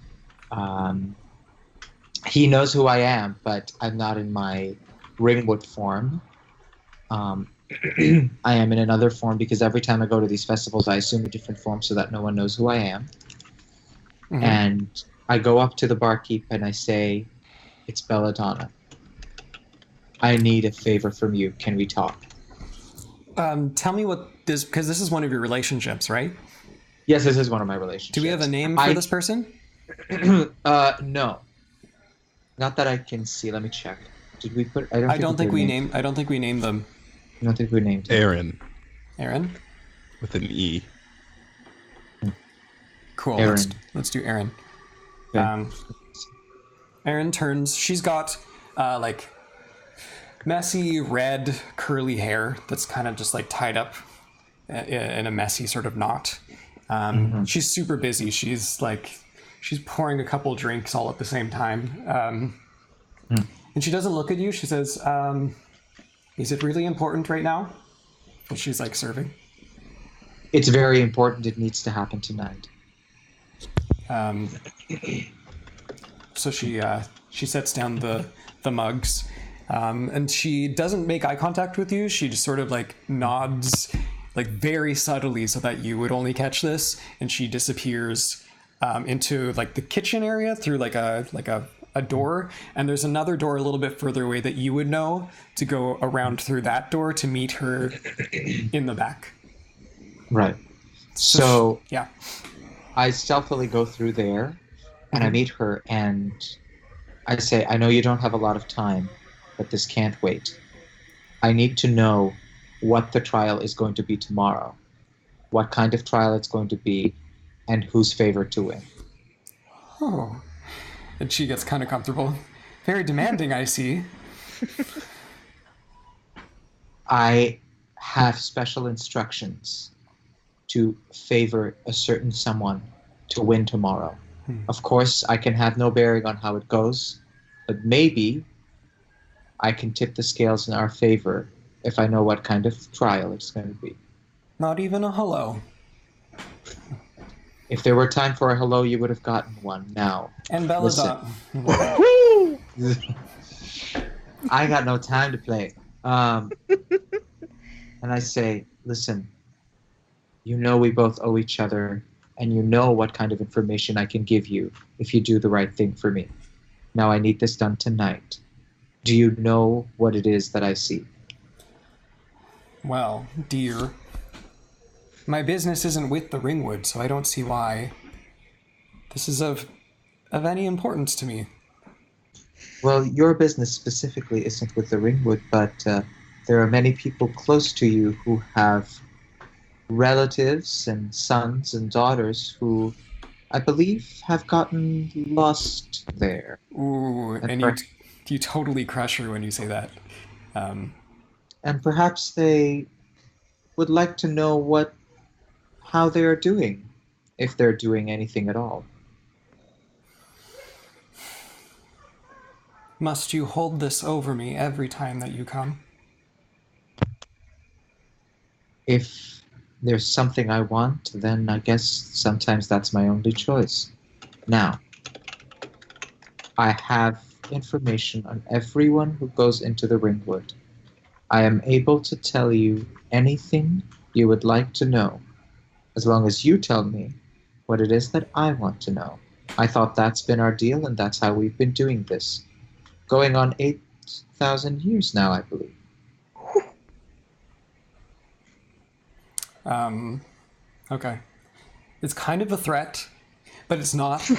He knows who I am, but I'm not in my Ringwood form. I am in another form because every time I go to these festivals, I assume a different form so that no one knows who I am. And I go up to the barkeep and I say, "It's Belladonna. I need a favor from you. Can we talk?" Tell me what this, because this is one of your relationships, right? Yes, this is one of my relationships. Do we have a name for this person? No. Not that I can see. Let me check. Did we put? I don't think we named them. I don't think we named him. Aaron. Aaron? With an E. Cool. Aaron. Let's do Aaron. Okay. Aaron turns. She's got like messy red curly hair that's kind of just like tied up in a messy sort of knot. She's super busy. She's pouring a couple drinks all at the same time. And she doesn't look at you. She says, "Is it really important right now?" And she's like serving. It's very important. It needs to happen tonight. So she sets down the mugs, and she doesn't make eye contact with you. She just sort of like nods, like very subtly, so that you would only catch this. And she disappears into like the kitchen area through like a door. And there's another door a little bit further away that you would know to go around through that door to meet her in the back. Right. So yeah. I stealthily go through there, and I meet her, and I say, "I know you don't have a lot of time, but this can't wait. I need to know what the trial is going to be tomorrow, what kind of trial it's going to be, and whose favor to win." Oh. And she gets kind of comfortable. Very demanding, I see. I have special instructions to favor a certain someone to win tomorrow. Of course, I can have no bearing on how it goes, but maybe I can tip the scales in our favor if I know what kind of trial it's going to be. Not even a hello. If there were time for a hello, you would have gotten one now. And Belladonna. I got no time to play. And I say, "Listen, you know we both owe each other, and you know what kind of information I can give you if you do the right thing for me. Now I need this done tonight. Do you know what it is that I see?" Well, dear, my business isn't with the Ringwood, so I don't see why this is of any importance to me. Well, your business specifically isn't with the Ringwood, but there are many people close to you who have relatives and sons and daughters who I believe have gotten lost there. Ooh, and you totally crush her when you say that. And perhaps they would like to know how they are doing, if they're doing anything at all. Must you hold this over me every time that you come? If there's something I want, then I guess sometimes that's my only choice. Now, I have information on everyone who goes into the Ringwood. I am able to tell you anything you would like to know, as long as you tell me what it is that I want to know. I thought that's been our deal, and that's how we've been doing this. Going on 8,000 years now, I believe. Okay. It's kind of a threat, but it's not.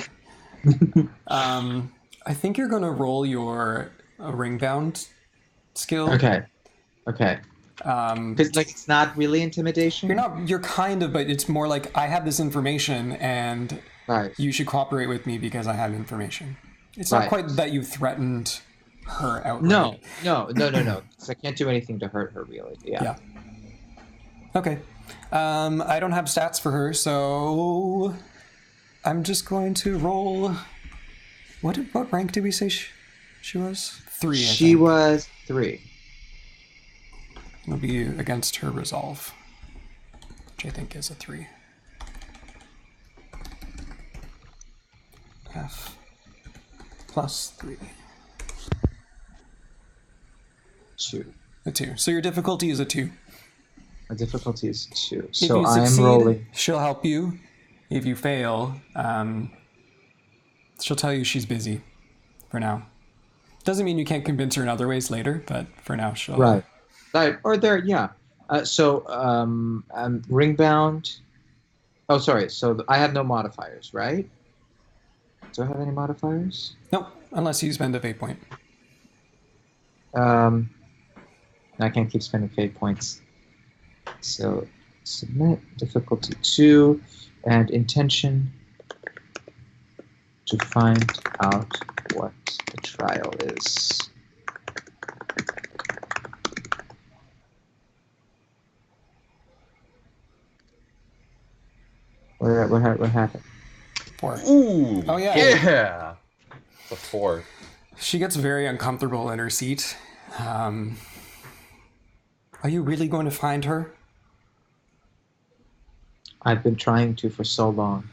I think you're going to roll your ring-bound skill. Okay. Because like it's not really intimidation. You're kind of, but it's more like I have this information and Right. you should cooperate with me because I have information. It's not quite that you threatened her outright. No. 'Cause I can't do anything to hurt her, really. Yeah. Okay. I don't have stats for her, so I'm just going to roll. What rank did we say she was? 3. She was 3. It'll be against her resolve, which I think is a 3. F plus 3. 2. A 2. So your difficulty is a 2. My difficulty is 2. If So you I am succeed, rolling. she'll help you. If you fail, she'll tell you she's busy for now. Doesn't mean you can't convince her in other ways later, but for now she'll... Right. Or there, yeah. So ring bound. Oh, sorry. So I have no modifiers, right? Do I have any modifiers? Nope, unless you spend a fate point. I can't keep spending fate points. So submit, difficulty 2, and intention to find out what the trial is. What happened? 4. Ooh. Oh, yeah. Yeah. It's a 4. She gets very uncomfortable in her seat. Are you really going to find her? I've been trying to for so long.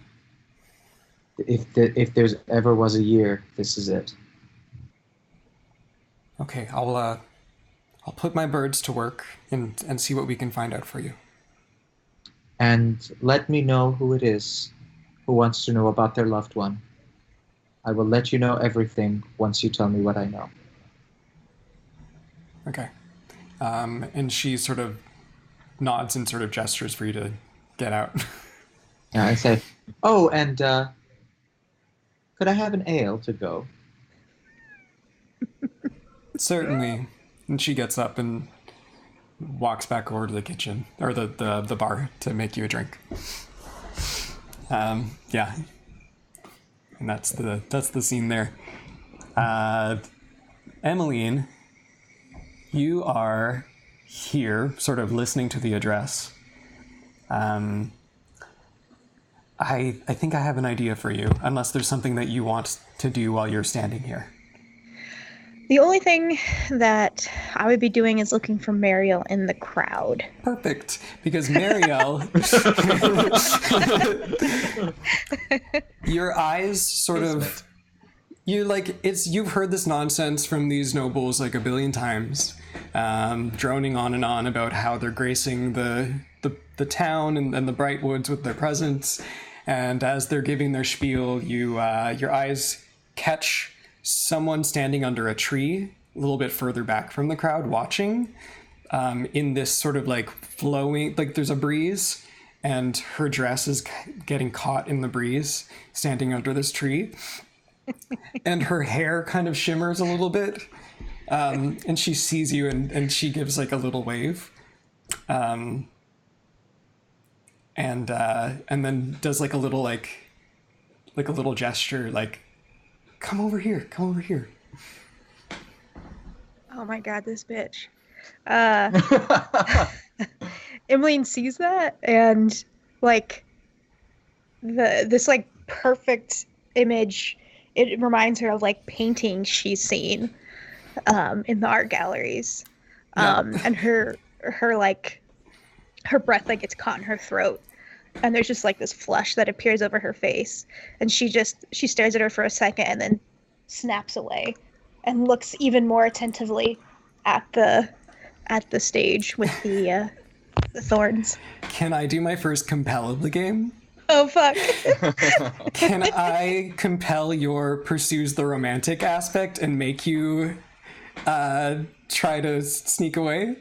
If there's ever was a year, this is it. Okay, I'll put my birds to work and see what we can find out for you. And let me know who it is who wants to know about their loved one. I will let you know everything once you tell me what I know. Okay. And she sort of nods and sort of gestures for you to get out. Yeah, I say, oh, and could I have an ale to go? Certainly. And she gets up and walks back over to the kitchen, or the bar, to make you a drink. Yeah. And that's the scene there. Emmeline, you are here, sort of listening to the address. I think I have an idea for you, unless there's something that you want to do while you're standing here. The only thing that I would be doing is looking for Mariel in the crowd. Perfect, because Mariel, your eyes sort of, you've heard this nonsense from these nobles like a billion times, droning on and on about how they're gracing the town and the Bright Woods with their presence, and as they're giving their spiel, your eyes catch someone standing under a tree a little bit further back from the crowd watching, in this sort of like flowing, like there's a breeze and her dress is getting caught in the breeze standing under this tree and her hair kind of shimmers a little bit, and she sees you and she gives like a little wave, and then does like a little gesture, like, come over here. Oh my god, this bitch. Emmeline sees that, and like this like perfect image, it reminds her of like paintings she's seen in the art galleries. And her breath like gets caught in her throat, and there's just like this flush that appears over her face, and she stares at her for a second and then snaps away and looks even more attentively at the stage with the thorns. Can I do my first compel of the game? Oh fuck. Can I compel your pursues the romantic aspect and make you try to sneak away?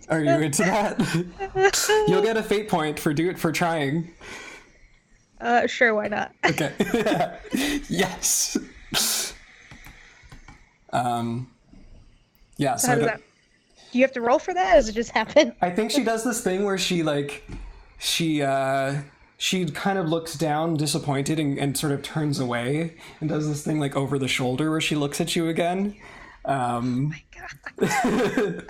Are you into that? You'll get a fate point for trying. Sure, why not? Okay. Yes. Yeah. So how does that? Do you have to roll for that, or does it just happen? I think she does this thing where she kind of looks down, disappointed, and sort of turns away, and does this thing like over the shoulder where she looks at you again. Oh my god.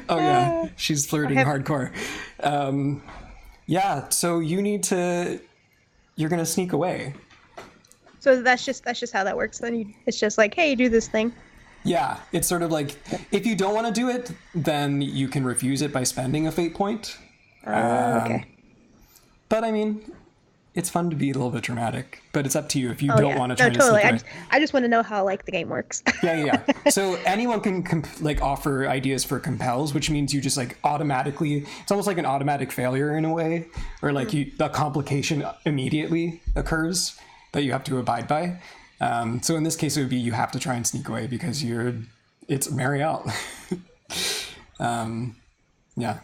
Oh yeah, she's flirting hardcore. Yeah, so you're gonna sneak away. So that's just how that works. Then it's just like, hey, do this thing. Yeah, it's sort of like, if you don't want to do it, then you can refuse it by spending a fate point. Okay. But I mean, it's fun to be a little bit dramatic, but it's up to you if you don't want to try to totally. sneak away. I just want to know how like the game works. Yeah. So anyone can like offer ideas for compels, which means you just like automatically, it's almost like an automatic failure in a way, or like the complication immediately occurs that you have to abide by. So in this case, it would be you have to try and sneak away because it's Marielle. Yeah.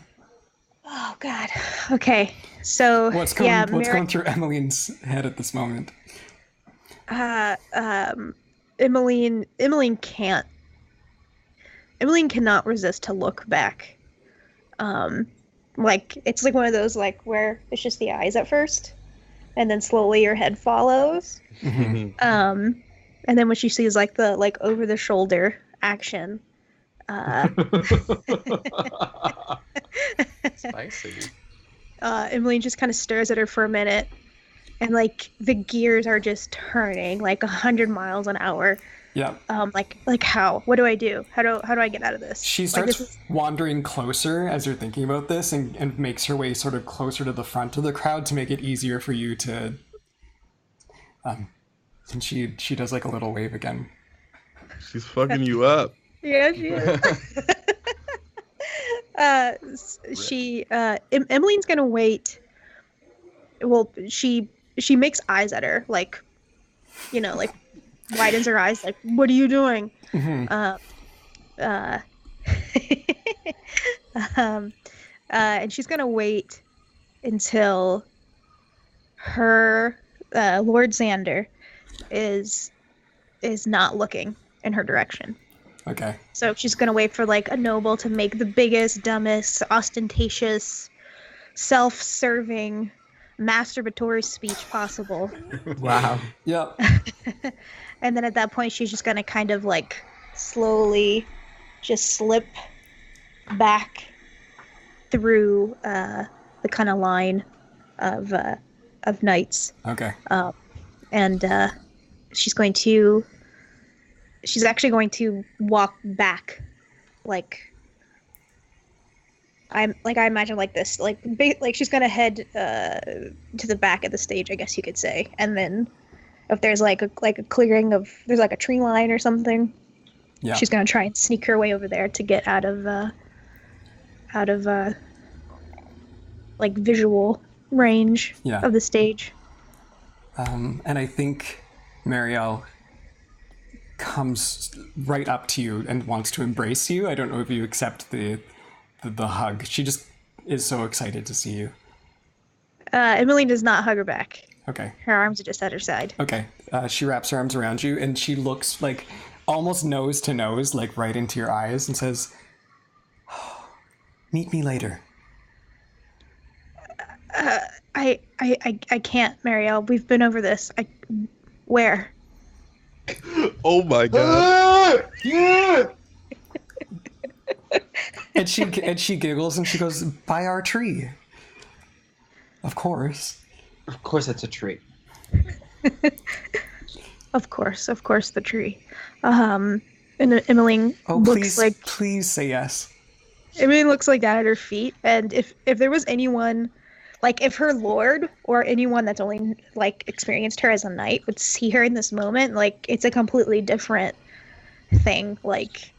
Oh God. Okay. So What's going through Emmeline's head at this moment? Emmeline cannot resist to look back. Like it's like one of those like where it's just the eyes at first, and then slowly your head follows. And then when she sees like the like over the shoulder action, Spicy. Emmeline just kind of stares at her for a minute, and like the gears are just turning like 100 miles an hour. Yeah. Like how? What do I do? How do I get out of this? She starts wandering closer as you're thinking about this, and makes her way sort of closer to the front of the crowd to make it easier for you to. And she does like a little wave again. She's fucking you up. Yeah, she is. Emmeline's gonna wait. Well, she makes eyes at her, like, you know, like widens her eyes, like, what are you doing? And she's gonna wait until her Lord Xander is not looking in her direction. Okay. So she's gonna wait for like a noble to make the biggest, dumbest, ostentatious, self-serving, masturbatory speech possible. Wow. Yep. And then at that point, she's just gonna kind of like slowly just slip back through the kind of line of knights. Okay. And she's actually going to walk back, like I imagine like this, like she's gonna head to the back of the stage, I guess you could say, and then if there's like a clearing of there's like a tree line or something, yeah, she's gonna try and sneak her way over there to get out of like visual range of the stage. And I think Marielle comes right up to you and wants to embrace you. I don't know if you accept the hug. She just is so excited to see you. Emmeline does not hug her back. Okay. Her arms are just at her side. Okay. She wraps her arms around you and she looks like almost nose to nose, like right into your eyes, and says, oh, "Meet me later." I can't, Marielle. We've been over this. Where? Oh my god. And she giggles and she goes, "By our tree." Of course. Of course, it's a tree. Of course, the tree. And Emmeline looks please say yes. Emmeline looks like down at her feet, and if there was anyone, like if her lord or anyone that's only like experienced her as a knight would see her in this moment, like it's a completely different thing. Like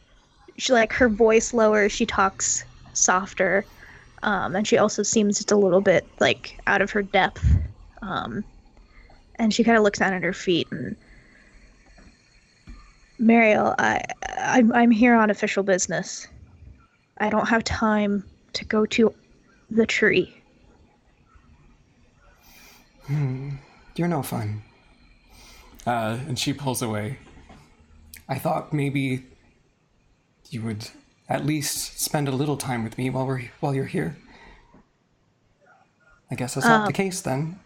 she, like her voice lowers, she talks softer, and she also seems just a little bit like out of her depth. And she kind of looks down at her feet, and Mariel, I'm here on official business. I don't have time to go to the tree. You're no fun. And she pulls away. I thought maybe you would at least spend a little time with me while you're here. I guess that's not the case then.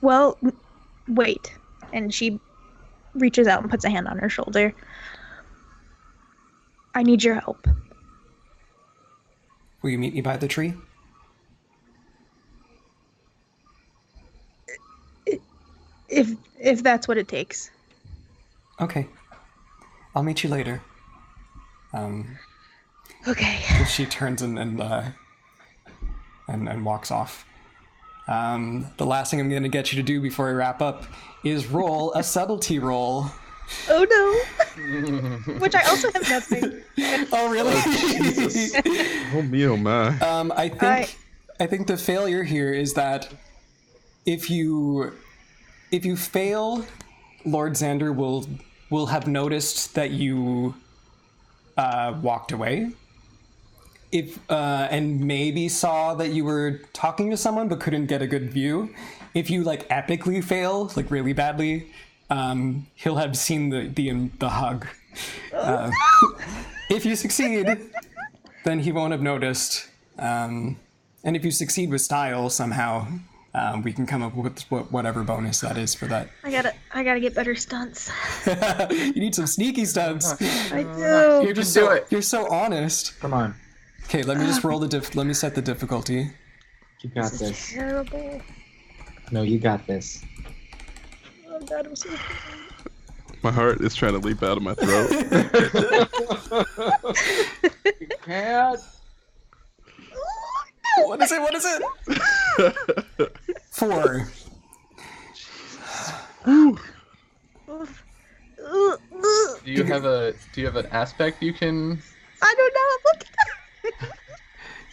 Well, wait. And she reaches out and puts a hand on her shoulder. I need your help. Will you meet me by the tree? If that's what it takes. Okay. I'll meet you later. Okay. She turns and walks off. The last thing I'm going to get you to do before I wrap up is roll a subtlety roll. Oh no! Which I also have nothing. Oh really? Jesus. Oh me, oh my. I think the failure here is that if you fail, Lord Xander will have noticed that you walked away. And maybe saw that you were talking to someone but couldn't get a good view. If you like epically fail, like really badly, he'll have seen the hug. If you succeed, then he won't have noticed. And if you succeed with style somehow, we can come up with whatever bonus that is for that. I gotta get better stunts. You need some sneaky stunts. I do. You're so honest. Come on. Okay, let me just roll let me set the difficulty. You got this. Terrible. No, you got this. Oh god, I'm so My heart is trying to leap out of my throat. You can't. What is it? 4. Do you have an aspect you can? I don't know. Look.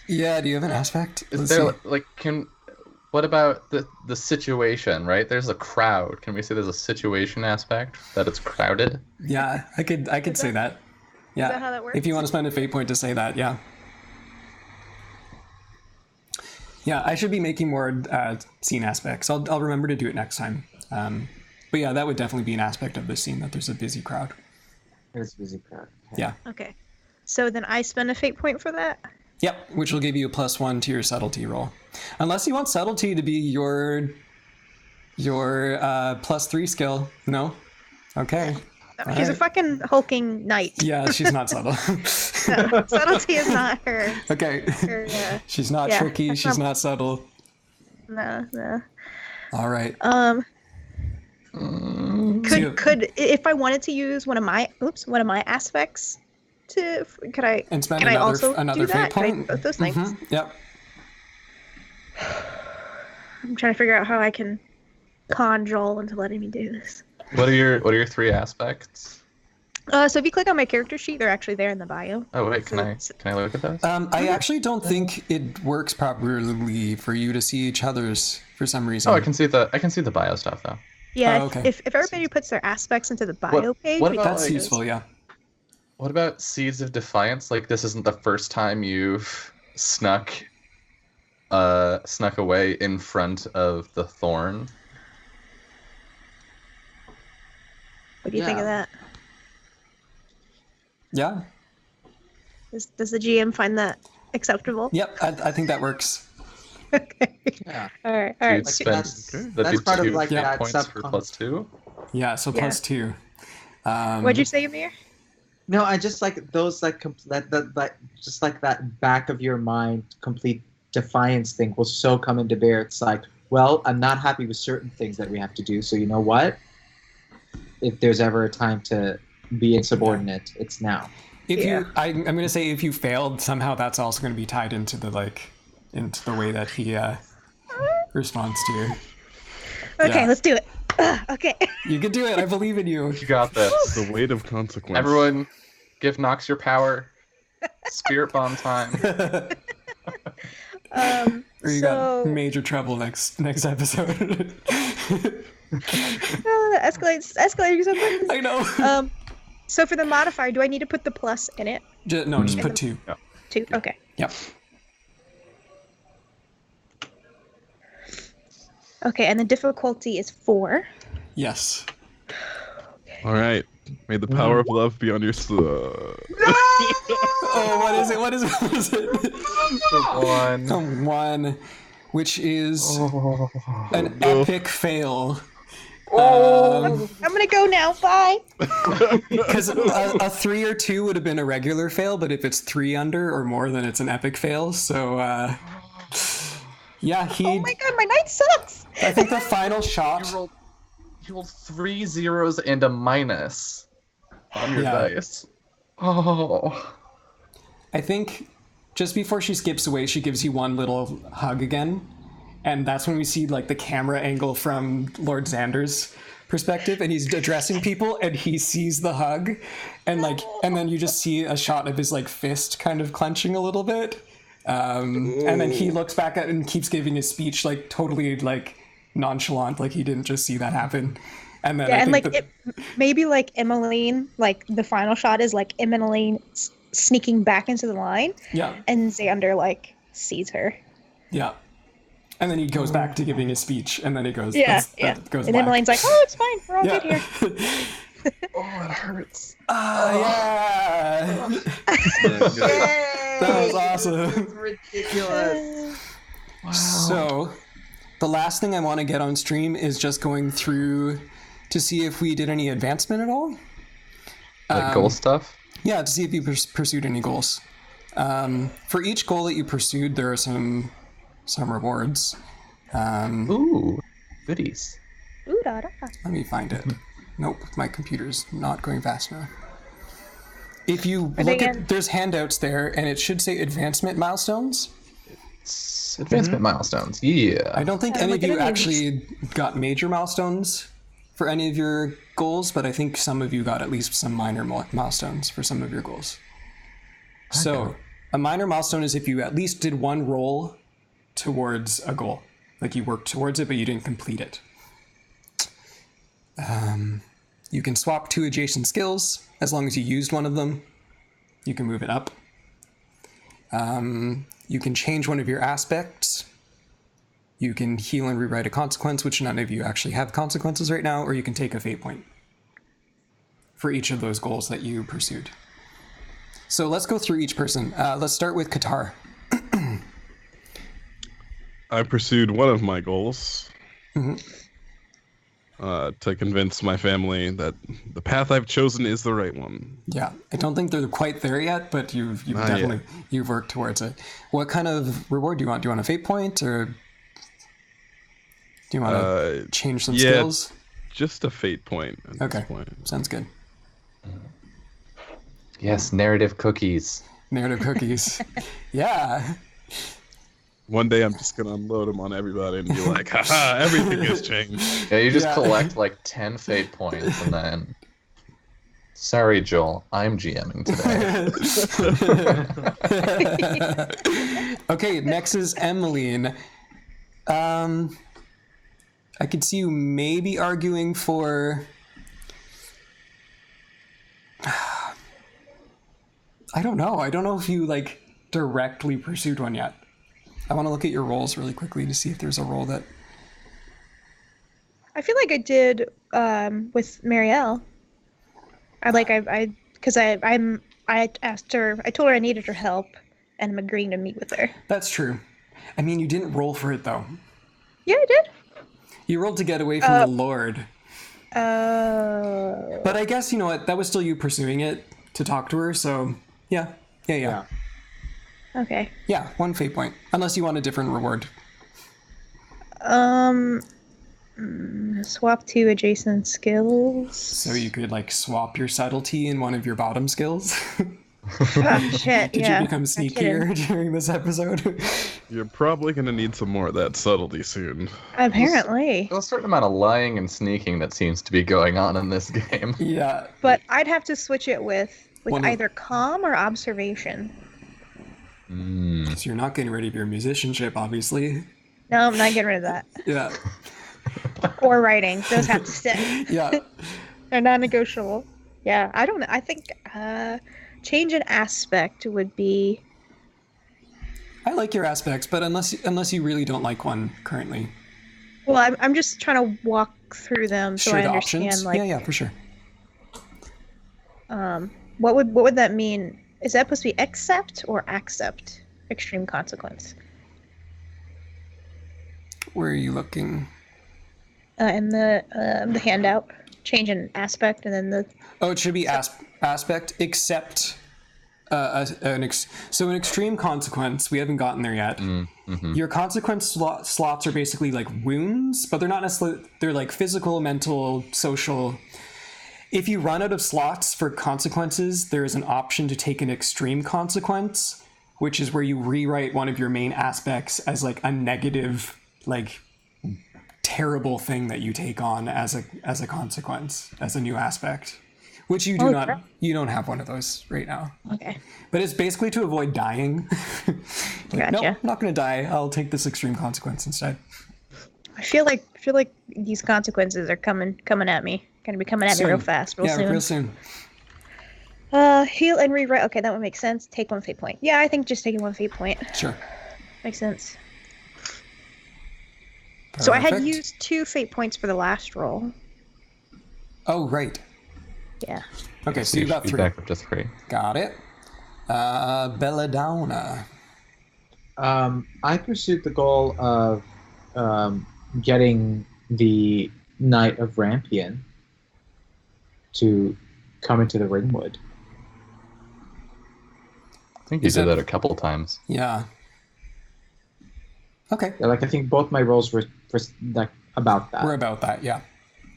Yeah, do you have an aspect? Is there like what about the situation, right? There's a crowd. Can we say there's a situation aspect that it's crowded? Yeah, I could say that. Yeah. Is that how that works? If you want to spend a fate point to say that, yeah. Yeah, I should be making more scene aspects. I'll remember to do it next time. But yeah, that would definitely be an aspect of this scene, that there's a busy crowd. There's a busy crowd. Okay. Yeah. Okay. So then I spend a fate point for that? Yep, which will give you a +1 to your subtlety roll. Unless you want subtlety to be your +3 skill. No? Okay. She's a fucking hulking knight. Yeah, she's not subtle. No, subtlety is not her. Okay. Her, She's not tricky, she's not subtle. No. All right. Could if I wanted to use one of my aspects could I and spend also another do fate that? point? Can I do both those things? Mm-hmm. Yep. I'm trying to figure out how I can con Joel into letting me do this. What are your 3 aspects? So if you click on my character sheet, they're actually there in the bio. Oh wait, can I look at those? I actually don't think it works properly for you to see each other's for some reason. Oh, I can see the bio stuff though. Yeah, Oh, okay. if everybody puts their aspects into the bio page, what we about, can That's see useful, those. yeah. What about Seeds of Defiance? Like this isn't the first time you've snuck away in front of the Thorn. What do you think of that? Yeah. Does the GM find that acceptable? Yep, I think that works. Okay. Yeah. All right. So you'd Like, spend that's that'd be part of 2 like Yeah. that points for +2. Yeah, so Yeah. +2. What'd you say, Amir? No, I just like those like that just like that back of your mind complete defiance thing will so come into bear. It's like, well, I'm not happy with certain things that we have to do, so you know what? If there's ever a time to be insubordinate, it's now. I'm going to say if you failed, somehow that's also going to be tied into the way that he responds to you. Okay, Yeah. let's do it. Okay. You can do it. I believe in you. You got this. The weight of consequence. Everyone, give Nox your power. Spirit bomb time. Or you got major trouble next episode. Oh, that escalating so quickly. I know. So for the modifier, do I need to put the plus in it? Just put 2. 2. Okay. Yep. Okay, and the difficulty is 4. Yes. All right. May the power of love be on your Oh, what is it? What is it? 1. 1, which is an epic fail. I'm gonna go now. Bye. Because a 3 or 2 would have been a regular fail, but if it's 3 under or more, then it's an epic fail. So, yeah, he. Oh my god, my night sucks. I think the final shot. You rolled 3 zeros and a minus on your dice. Oh. I think just before she skips away, she gives you one little hug again. And that's when we see like the camera angle from Lord Xander's perspective, and he's addressing people, and he sees the hug, and then you just see a shot of his like fist kind of clenching a little bit, and then he looks back at it and keeps giving his speech like totally like nonchalant, like he didn't just see that happen. And then maybe like Emmeline, like the final shot is like Emmeline sneaking back into the line, and Xander like sees her. Yeah. And then he goes back to giving his speech, and then it goes. That goes and Emmeline's like, "Oh, it's fine. We're all good here." Oh, it hurts. Yeah. That was awesome. It's ridiculous. Wow. So, the last thing I want to get on stream is just going through to see if we did any advancement at all. Like goal stuff? Yeah, to see if you pursued any goals. For each goal that you pursued, there are some rewards. Ooh, goodies. Ooh, da, da. Let me find it. Nope, my computer's not going fast enough. If you look at, there's handouts there, and it should say advancement milestones. Advancement milestones, yeah. I don't think any of you actually got major milestones for any of your goals, but I think some of you got at least some minor milestones for some of your goals. Okay. So, a minor milestone is if you at least did one roll towards a goal. Like you worked towards it, but you didn't complete it. You can swap 2 adjacent skills. As long as you used one of them, you can move it up. You can change one of your aspects. You can heal and rewrite a consequence, which none of you actually have consequences right now, or you can take a fate point for each of those goals that you pursued. So let's go through each person. Let's start with Qatar. I pursued one of my goals to convince my family that the path I've chosen is the right one. Yeah, I don't think they're quite there yet, but you've definitely you've worked towards it. What kind of reward do you want? Do you want a fate point, or do you want to change some skills? Just a fate point. At this point. Sounds good. Yes, narrative cookies. Narrative cookies. Yeah. One day I'm just gonna unload them on everybody and be like, haha, everything has changed. Yeah, you just collect like 10 fate points and then... Sorry, Joel, I'm GMing today. Okay, next is Emmeline. I could see you maybe arguing for... I don't know. I don't know if you like directly pursued one yet. I want to look at your roles really quickly to see if there's a role that... I feel like I did with Marielle. I asked her, I told her I needed her help, and I'm agreeing to meet with her. That's true. I mean, you didn't roll for it, though. Yeah, I did. You rolled to get away from the Lord. But I guess, you know what, that was still you pursuing it to talk to her, so yeah. Okay. Yeah, 1 fate point. Unless you want a different reward. Swap 2 adjacent skills. So you could like swap your subtlety in one of your bottom skills. Oh, shit, Did you become sneakier during this episode? You're probably gonna need some more of that subtlety soon. Apparently. There's a certain amount of lying and sneaking that seems to be going on in this game. Yeah. But I'd have to switch it with either calm or observation. So you're not getting rid of your musicianship, obviously. No, I'm not getting rid of that. Yeah. Or writing. Those have to stay. Yeah. They're non-negotiable. Yeah, I don't know. I think change in aspect would be... I like your aspects, but unless you really don't like one currently. Well, I'm just trying to walk through them so I the understand. options. Like, Yeah, for sure. what would that mean? Is that supposed to be accept or accept extreme consequence? Where are you looking? In the handout, change in aspect, and then the... Oh, it should be aspect, except so an extreme consequence. We haven't gotten there yet. Your consequence slots are basically like wounds, but they're not necessarily. They're like physical, mental, social. If you run out of slots for consequences, there is an option to take an extreme consequence, which is where you rewrite one of your main aspects as like a negative, like terrible thing that you take on as a consequence, as a new aspect. Which you do not. You don't have one of those right now. Okay. But it's basically to avoid dying. Gotcha. No, I'm not going to die. I'll take this extreme consequence instead. I feel like these consequences are coming at me. Gonna be coming at me real fast, real soon. Real soon. Heal and rewrite. Okay, that would make sense. Take 1 fate point. Yeah, I think just taking 1 fate point. Sure. Makes sense. Perfect. So I had used 2 fate points for the last roll. Oh, right. Yeah. Okay, so you got 3. Back up to 3. Got it. Belladonna. I pursued the goal of getting the Knight of Rampion to come into the Ringwood. I think you did that a couple times. Yeah. Okay. Yeah, like I think both my rolls were like about that. We're about that, yeah.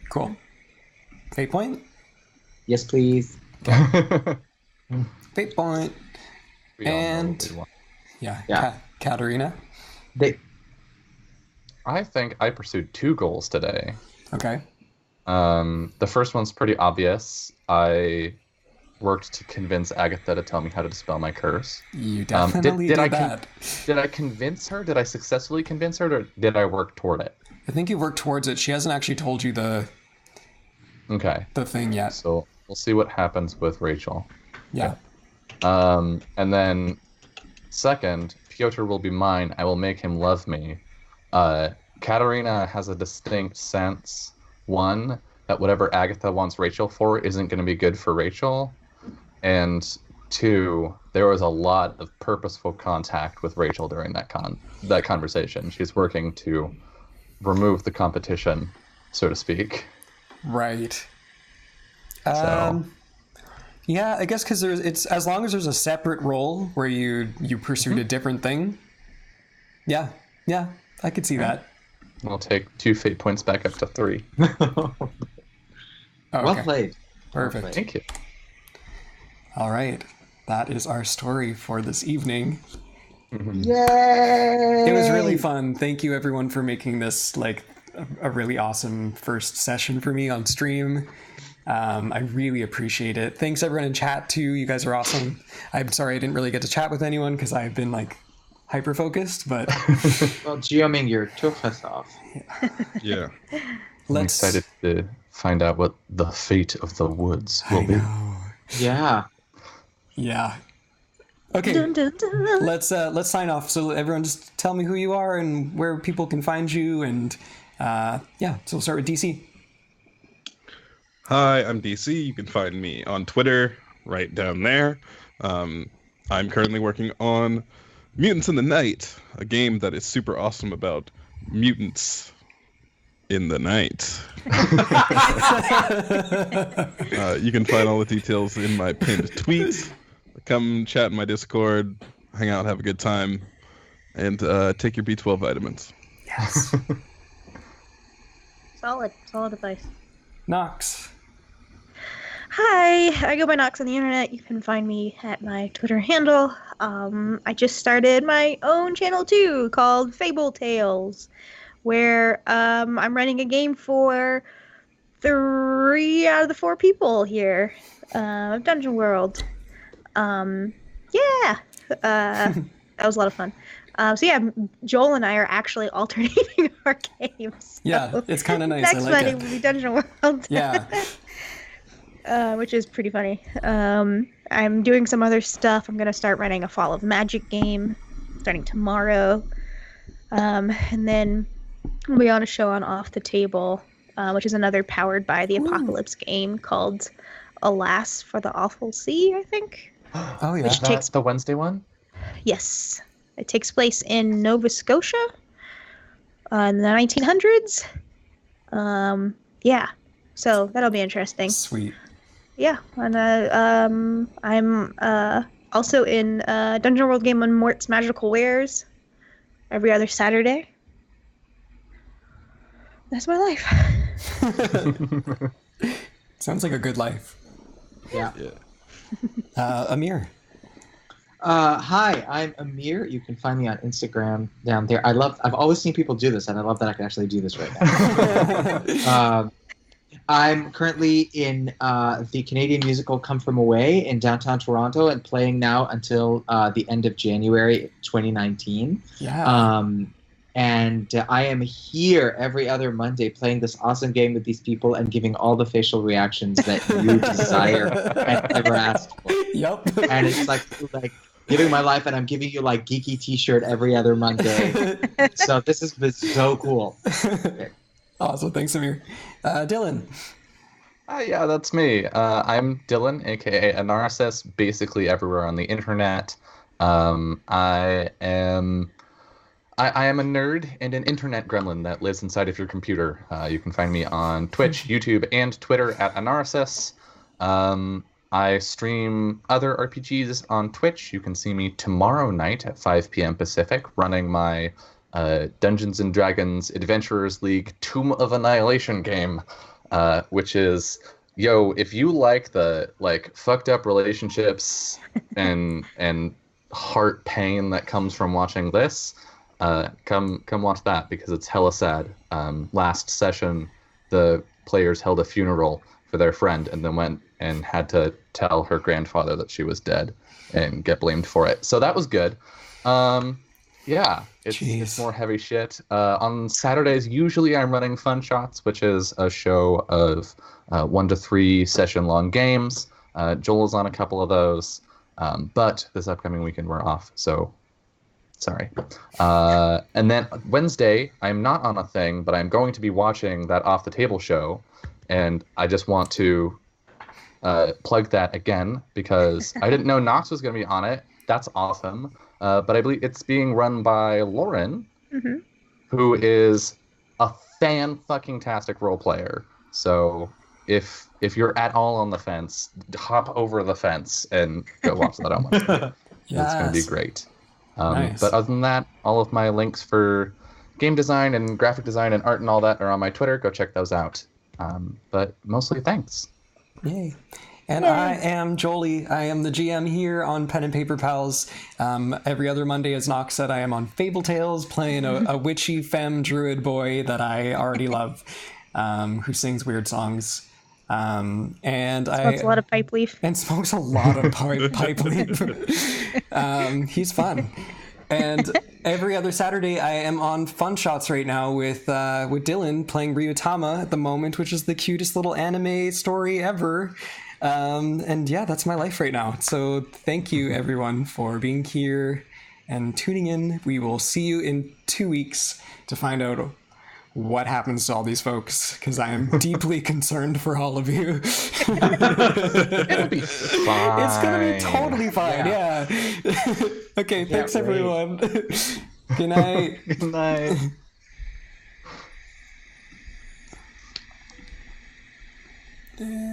Cool. Fate point? Yes, please. Fate point. We all know And what we want. yeah. Katarina. I think I pursued 2 goals today. Okay. The first one's pretty obvious. I worked to convince Agatha to tell me how to dispel my curse. You definitely did that. Did I convince her? Did I successfully convince her, or did I work toward it? I think you worked towards it. She hasn't actually told you the thing yet. So we'll see what happens with Rachel. Yeah. And then second, Piotr will be mine. I will make him love me. Katarina has a distinct sense, one, that whatever Agatha wants Rachel for isn't going to be good for Rachel. And 2, there was a lot of purposeful contact with Rachel during that conversation. She's working to remove the competition, so to speak. Right. So. Yeah, I guess because it's as long as there's a separate role where you pursued a different thing. Yeah, I could see that. I'll take 2 fate points back up to 3. Oh, Well okay. played. Perfect. Well played. Thank you. All right, that is our story for this evening. Yay! It was really fun. Thank you, everyone, for making this like a really awesome first session for me on stream. I really appreciate it. Thanks, everyone in chat too. You guys are awesome. I'm sorry I didn't really get to chat with anyone because I've been like hyper focused, but Well, Geoming, you took us off. Yeah. I'm excited to find out what the fate of the woods will be. Yeah. Yeah. Okay. Dun, dun, dun. Let's sign off. So everyone, just tell me who you are and where people can find you, and so we'll start with DC. Hi, I'm DC. You can find me on Twitter, right down there. I'm currently working on Mutants in the Night, a game that is super awesome about mutants in the night. You can find all the details in my pinned tweet. Come chat in my Discord, hang out, have a good time, and take your B12 vitamins. Yes. Solid advice. Nox. Hi, I go by Nox on the internet. You can find me at my Twitter handle. I just started my own channel too, called Fable Tales, where I'm running a game for 3 out of the 4 people here of Dungeon World. That was a lot of fun. So yeah, Joel and I are actually alternating our games. Yeah, So it's kind of nice. next I like Monday it. will be Dungeon World. Yeah. Which is pretty funny. I'm doing some other stuff. I'm gonna start running a Fall of Magic game starting tomorrow. And then we'll be on a show on Off the Table, which is another powered by the Apocalypse game called Alas for the Awful Sea, I think. Oh yeah. Which That's the Wednesday one? Yes. It takes place in Nova Scotia in the 1900s. Yeah. So that'll be interesting. Sweet. Yeah. And I'm also in Dungeon World game on Mort's Magical Wares every other Saturday. That's my life. Sounds like a good life. Yeah. Amir. Hi, I'm Amir. You can find me on Instagram down there. I've always seen people do this, and I love that I can actually do this right now. I'm currently in the Canadian musical Come From Away in downtown Toronto and playing now until the end of January 2019. Yeah. And I am here every other Monday playing this awesome game with these people and giving all the facial reactions that you desire and ever asked for. Yep. And it's like giving my life, and I'm giving you like geeky T-shirt every other Monday. So this has been so cool. Okay. Awesome. Thanks, Amir. Dylan. Yeah, that's me. I'm Dylan, aka a narcissist, basically everywhere on the internet. I am a nerd and an internet gremlin that lives inside of your computer. You can find me on Twitch, YouTube, and Twitter at Anarsis. I stream other RPGs on Twitch. You can see me tomorrow night at 5 p.m. Pacific running my Dungeons & Dragons Adventurers League Tomb of Annihilation game, which is, if you like the fucked up relationships and heart pain that comes from watching this, come watch that, because it's hella sad. Last session, the players held a funeral for their friend and then went and had to tell her grandfather that she was dead and get blamed for it. So that was good. Yeah, it's more heavy shit. On Saturdays, usually I'm running Fun Shots, which is a show of 1 to 3 session-long games. Joel is on a couple of those, but this upcoming weekend we're off, so sorry. And then Wednesday, I'm not on a thing, but I'm going to be watching that Off the Table show, and I just want to plug that again, because I didn't know Nox was going to be on it. That's awesome. But I believe it's being run by Lauren, who is a fan-fucking-tastic role player. So if you're at all on the fence, hop over the fence and go watch that on Wednesday. It's going to be great. Nice. But other than that, all of my links for game design and graphic design and art and all that are on my Twitter. Go check those out. But mostly thanks. Yay. And I am Jolie. I am the GM here on Pen and Paper Pals. Every other Monday, as Nox said, I am on Fable Tales, playing a witchy femme druid boy that I already love, who sings weird songs. And Smokes a lot of pipe leaf. And smokes a lot of pipe leaf. He's fun. And every other Saturday, I am on Fun Shots right now with Dylan playing Ryutama at the moment, which is the cutest little anime story ever. And yeah, that's my life right now. So thank you, everyone, for being here and tuning in. We will see you in 2 weeks to find out what happens to all these folks, because I am deeply concerned for all of you. It'll be fine. It's going to be totally fine, yeah. Okay, thanks, everyone. Good night. Good night. Yeah.